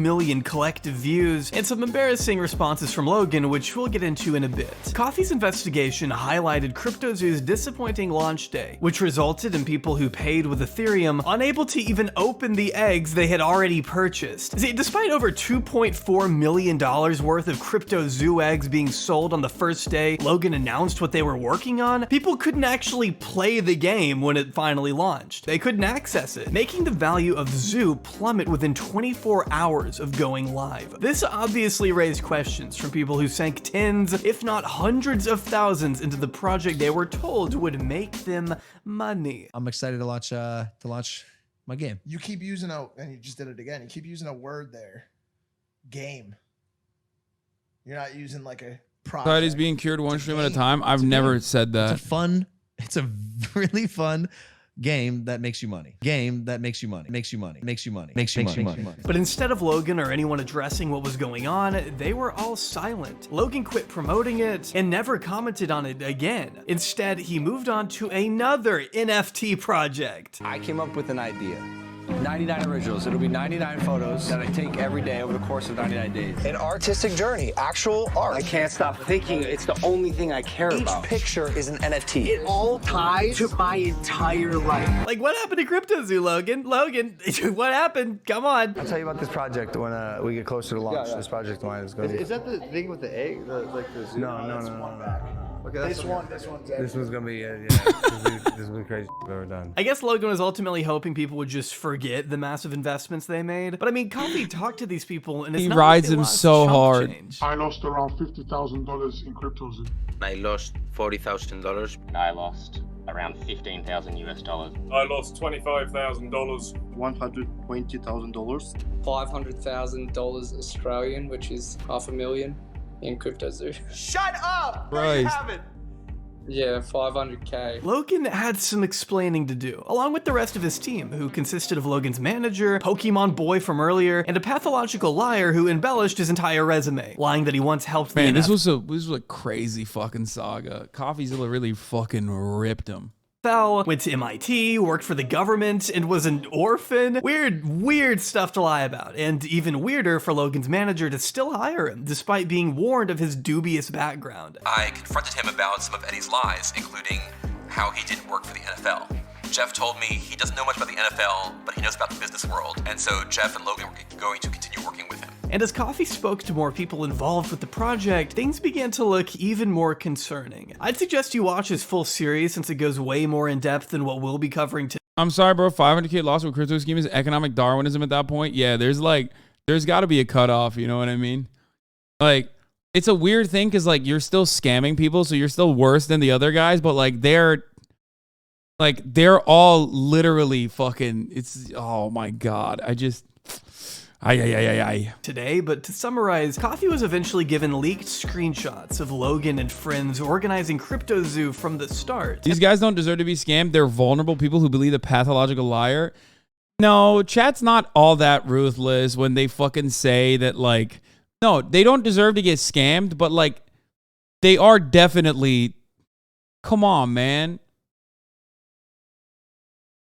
Speaker 3: million collective views, and some embarrassing responses from Logan, which we'll get into in a bit. Coffee's investigation highlighted CryptoZoo's disappointing launch day, which resulted in people who paid with Ethereum unable to even open the eggs they had already purchased. See, despite over $2.4 million worth of CryptoZoo eggs being sold on the first day Logan announced what they were working on, people couldn't actually play the game when it finally launched. They couldn't access it, making the value of Zoo plummet within 24 hours of going live. This obviously raised questions from people who sank tens, if not hundreds of thousands into the project they were told would make them money.
Speaker 17: I'm excited to launch my game.
Speaker 1: You keep using and you just did it again. You keep using a word there. Game. You're not using like a project.
Speaker 4: Society's being cured one stream at a time. I've never said that.
Speaker 17: It's a really fun game that makes you money. Game that makes you money. Makes you money. Makes you money. Makes you money.
Speaker 3: But instead of Logan or anyone addressing what was going on, they were all silent. Logan quit promoting it and never commented on it again. Instead, he moved on to another NFT project.
Speaker 2: I came up with an idea. 99 originals. It'll be 99 photos that I take every day over the course of 99 days.
Speaker 13: An artistic journey, actual art.
Speaker 2: I can't stop thinking. It's the only thing I care about.
Speaker 13: Each picture is an NFT.
Speaker 10: It all ties to my entire life.
Speaker 3: Like, what happened to CryptoZoo, Logan? Logan, what happened? Come on.
Speaker 2: I'll tell you about this project when we get closer to launch.
Speaker 10: Yeah.
Speaker 2: This project of mine is going to be...
Speaker 10: Is that the thing with the egg? Like the zoo?
Speaker 2: No.
Speaker 10: Okay,
Speaker 2: This one's gonna be this will be crazy I've ever done.
Speaker 3: I guess Logan was ultimately hoping people would just forget the massive investments they made. But I mean, Coffee talked to these people and it's
Speaker 4: He
Speaker 3: not
Speaker 4: rides
Speaker 3: like they
Speaker 4: him
Speaker 3: lost
Speaker 4: so
Speaker 3: chump
Speaker 4: hard.
Speaker 3: change.
Speaker 21: I lost around $50,000 in CryptoZoo.
Speaker 7: I lost $40,000. I lost around $15,000 US.
Speaker 22: I lost $25,000.
Speaker 2: $120,000.
Speaker 23: $500,000 Australian, which is $500,000 in CryptoZoo.
Speaker 10: Shut up! There you have it.
Speaker 23: Yeah, 500K.
Speaker 3: Logan had some explaining to do, along with the rest of his team, who consisted of Logan's manager, Pokemon Boy from earlier, and a pathological liar who embellished his entire resume, lying that he once helped
Speaker 4: Man,
Speaker 3: the
Speaker 4: this was a crazy fucking saga. Coffeezilla really fucking ripped him.
Speaker 3: NFL, went to MIT, worked for the government, and was an orphan. Weird stuff to lie about. And even weirder for Logan's manager to still hire him, despite being warned of his dubious background.
Speaker 24: I confronted him about some of Eddie's lies, including how he didn't work for the NFL. Jeff told me he doesn't know much about the NFL, but he knows about the business world, and so Jeff and Logan were going to continue working with him.
Speaker 3: And as Coffee spoke to more people involved with the project, things began to look even more concerning. I'd suggest you watch his full series since it goes way more in depth than what we'll be covering today.
Speaker 4: I'm sorry, bro. 500K loss with crypto scheme is economic Darwinism at that point. Yeah, there's got to be a cutoff. You know what I mean? Like, it's a weird thing because like you're still scamming people, so you're still worse than the other guys, but like they're all literally fucking. It's oh my god.
Speaker 3: Today, but to summarize, Coffee was eventually given leaked screenshots of Logan and friends organizing CryptoZoo from the start.
Speaker 4: These guys don't deserve to be scammed. They're vulnerable people who believe the pathological liar. No, chat's not all that ruthless when they fucking say that like, no, they don't deserve to get scammed, but like, they are definitely, come on, man.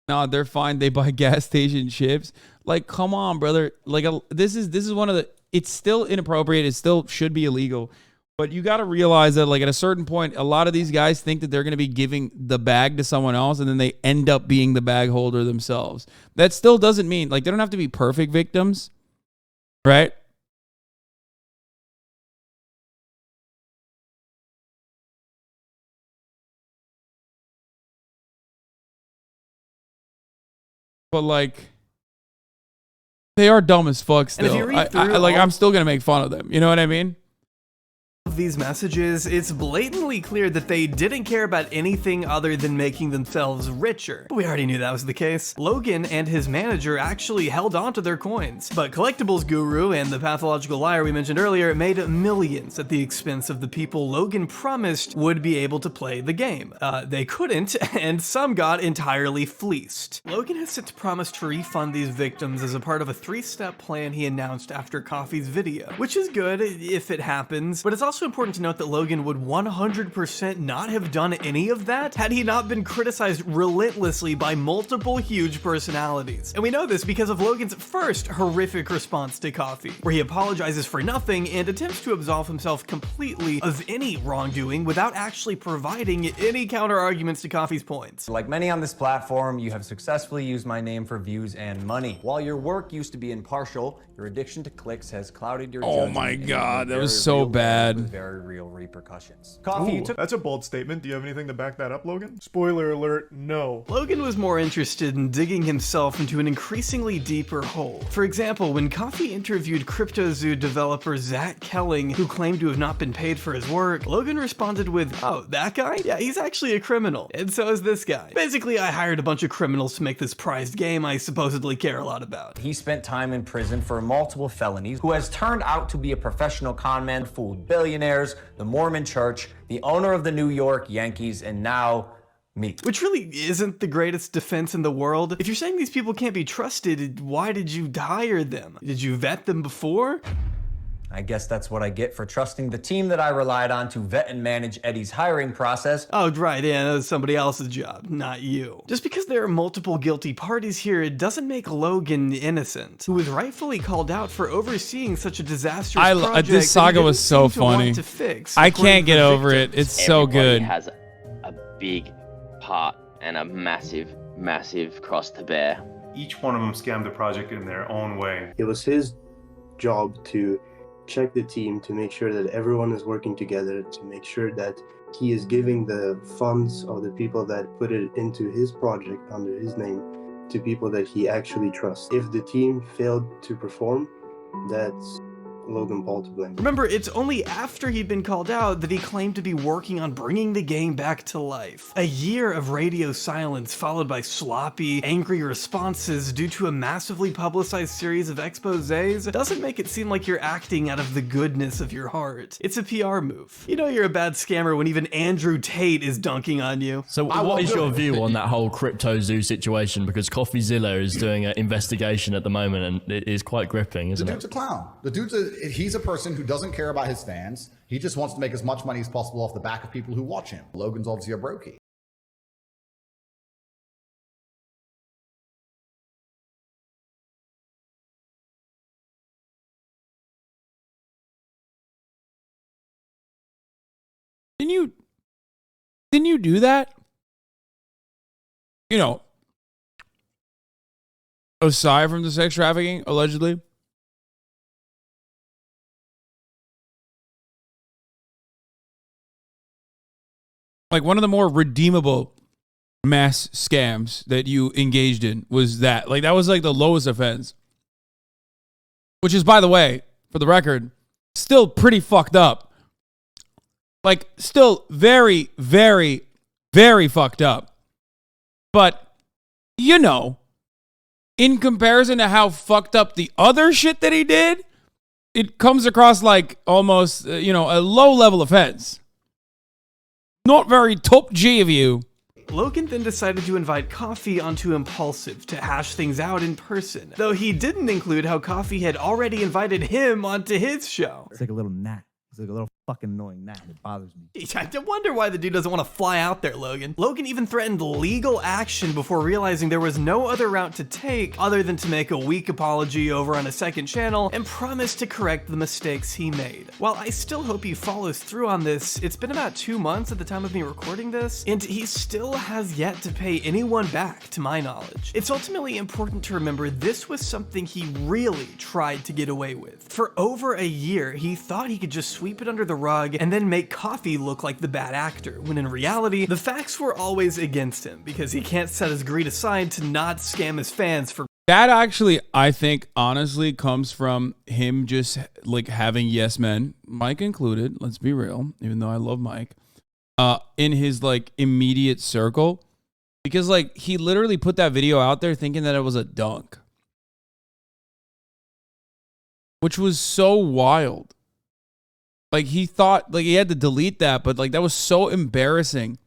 Speaker 4: No, they're fine. They buy gas station chips. Like, come on, brother. Like, this is one of the. It's still inappropriate. It still should be illegal. But you got to realize that, like, at a certain point, a lot of these guys think that they're going to be giving the bag to someone else, and then they end up being the bag holder themselves. That still doesn't mean, like, they don't have to be perfect victims, right? But like, they are dumb as fuck still.
Speaker 3: And if you read through
Speaker 4: I'm still gonna make fun of them. You know what I mean?
Speaker 3: Of these messages, it's blatantly clear that they didn't care about anything other than making themselves richer. But we already knew that was the case. Logan and his manager actually held on to their coins, but Collectibles Guru and the pathological liar we mentioned earlier made millions at the expense of the people Logan promised would be able to play the game. They couldn't, and some got entirely fleeced. Logan has since promised to refund these victims as a part of a 3-step plan he announced after Coffee's video, which is good if it happens, but it's also also important to note that Logan would 100% not have done any of that had he not been criticized relentlessly by multiple huge personalities. And we know this because of Logan's first horrific response to Coffee, where he apologizes for nothing and attempts to absolve himself completely of any wrongdoing without actually providing any counter arguments to Coffee's points.
Speaker 8: Like many on this platform, you have successfully used my name for views and money. While your work used to be impartial, your addiction to clicks has clouded your judgment.
Speaker 4: Oh my
Speaker 8: and
Speaker 4: God, that
Speaker 8: very
Speaker 4: was so
Speaker 8: real
Speaker 4: bad.
Speaker 8: with very real repercussions. Coffee, you took
Speaker 9: That's a bold statement. Do you have anything to back that up, Logan? Spoiler alert, no.
Speaker 3: Logan was more interested in digging himself into an increasingly deeper hole. For example, when Coffee interviewed CryptoZoo developer Zach Kelling, who claimed to have not been paid for his work, Logan responded with, "Oh, that guy? Yeah, he's actually a criminal. And so is this guy. Basically, I hired a bunch of criminals to make this prized game I supposedly care a lot about."
Speaker 8: He spent time in prison for multiple felonies, who has turned out to be a professional con man, fooled billionaires, the Mormon Church, the owner of the New York Yankees, and now me.
Speaker 3: Which really isn't the greatest defense in the world. If you're saying these people can't be trusted, why did you hire them? Did you vet them before?
Speaker 8: I guess that's what I get for trusting the team that I relied on to vet and manage Eddie's hiring process.
Speaker 3: Oh, right, yeah, that was somebody else's job, not you. Just because there are multiple guilty parties here, it doesn't make Logan innocent, who was rightfully called out for overseeing such a disastrous project.
Speaker 4: This saga was so funny. I can't get over it. It's so good.
Speaker 7: Has a big part and a massive, massive cross to bear.
Speaker 9: Each one of them scammed the project in their own way.
Speaker 14: It was his job to check the team to make sure that everyone is working together, to make sure that he is giving the funds of the people that put it into his project under his name to people that he actually trusts. If the team failed to perform, that's Logan Paul to blame.
Speaker 3: Remember, it's only after he'd been called out that he claimed to be working on bringing the game back to life. A year of radio silence followed by sloppy, angry responses due to a massively publicized series of exposés doesn't make it seem like you're acting out of the goodness of your heart. It's a PR move. You know you're a bad scammer when even Andrew Tate is dunking on you.
Speaker 16: So what is your view on that whole CryptoZoo situation? Because CoffeeZilla is doing an investigation at the moment and it is quite gripping, isn't it?
Speaker 25: The dude's a clown. He's a person who doesn't care about his fans. He just wants to make as much money as possible off the back of people who watch him. Logan's obviously a brokey.
Speaker 4: Didn't you do that? You know, aside from the sex trafficking, allegedly. Like one of the more redeemable mass scams that you engaged in was that. Like that was like the lowest offense. Which is, by the way, for the record, still pretty fucked up. Like still very, very, very fucked up. But, you know, in comparison to how fucked up the other shit that he did, it comes across like almost, a low level offense. Not very top G of you.
Speaker 3: Logan then decided to invite Coffee onto Impulsive to hash things out in person, though he didn't include how Coffee had already invited him onto his show.
Speaker 17: It's like a little gnat. It's like a little fucking annoying gnat. It bothers me.
Speaker 3: I wonder why the dude doesn't want to fly out there, Logan. Logan even threatened legal action before realizing there was no other route to take other than to make a weak apology over on a second channel and promise to correct the mistakes he made. While I still hope he follows through on this, it's been about 2 months at the time of me recording this, and he still has yet to pay anyone back, to my knowledge. It's ultimately important to remember this was something he really tried to get away with. For over a year, he thought he could just sweep it under the rug and then make Coffee look like the bad actor, when in reality, the facts were always against him because he can't set his greed aside to not scam his fans for.
Speaker 4: That actually, I think, honestly comes from him just like having yes men, Mike included, let's be real, even though I love Mike, in his like immediate circle, because like he literally put that video out there thinking that it was a dunk, which was so wild. Like he thought like he had to delete that, but like that was so embarrassing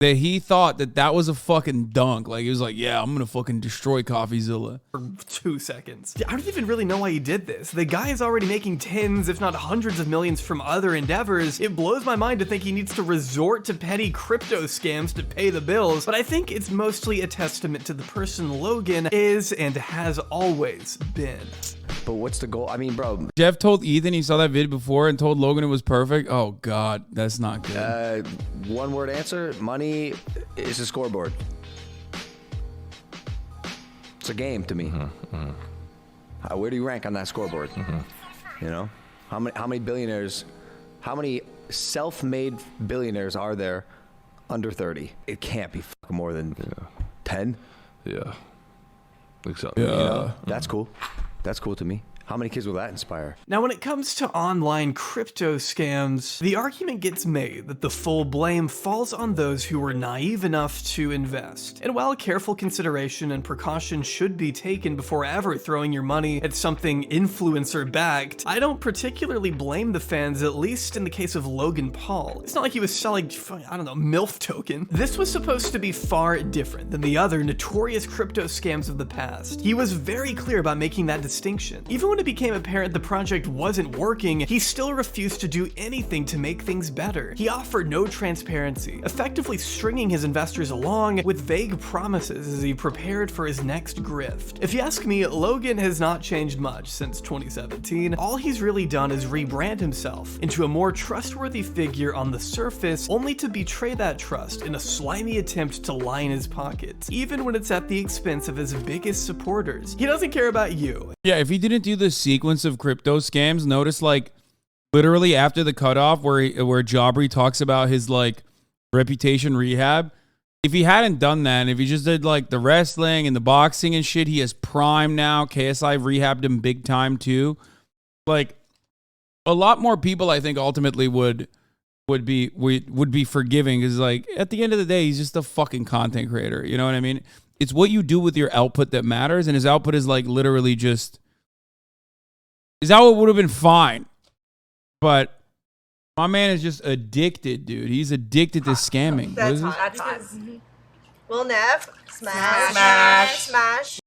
Speaker 4: that he thought that that was a fucking dunk. Like, he was like, yeah, I'm gonna fucking destroy CoffeeZilla.
Speaker 3: For 2 seconds. I don't even really know why he did this. The guy is already making tens, if not hundreds of millions from other endeavors. It blows my mind to think he needs to resort to petty crypto scams to pay the bills, but I think it's mostly a testament to the person Logan is and has always been.
Speaker 11: But what's the goal? I mean, bro.
Speaker 4: Jeff told Ethan he saw that video before and told Logan it was perfect. Oh God, that's not good.
Speaker 11: One word answer, money is a scoreboard. It's a game to me. Where do you rank on that scoreboard? You know, how many billionaires, how many self-made billionaires are there under 30? It can't be more than 10.
Speaker 15: Yeah. Exactly.
Speaker 11: You know, that's cool. That's cool to me. How many kids will that inspire?
Speaker 3: Now, when it comes to online crypto scams, the argument gets made that the full blame falls on those who were naive enough to invest. And while careful consideration and precaution should be taken before ever throwing your money at something influencer-backed, I don't particularly blame the fans, at least in the case of Logan Paul. It's not like he was selling, I don't know, MILF token. This was supposed to be far different than the other notorious crypto scams of the past. He was very clear about making that distinction. Even when it became apparent the project wasn't working, he still refused to do anything to make things better. He offered no transparency, effectively stringing his investors along with vague promises as he prepared for his next grift. If you ask me, Logan has not changed much since 2017. All he's really done is rebrand himself into a more trustworthy figure on the surface, only to betray that trust in a slimy attempt to line his pockets, even when it's at the expense of his biggest supporters. He doesn't care about you.
Speaker 4: Yeah, if he didn't do the sequence of crypto scams, notice like literally after the cutoff where Aubrey talks about his like reputation rehab, if he hadn't done that, and if he just did like the wrestling and the boxing and shit, he has Prime now. KSI rehabbed him big time too. Like a lot more people I think ultimately would be forgiving, because like at the end of the day he's just a fucking content creator, you know what I mean? It's what you do with your output that matters, and his output is like literally just his output would have been fine, but my man is just addicted, dude. He's addicted to scamming.
Speaker 18: That's
Speaker 4: what is
Speaker 18: hot.
Speaker 4: this?
Speaker 18: Will Nev smash.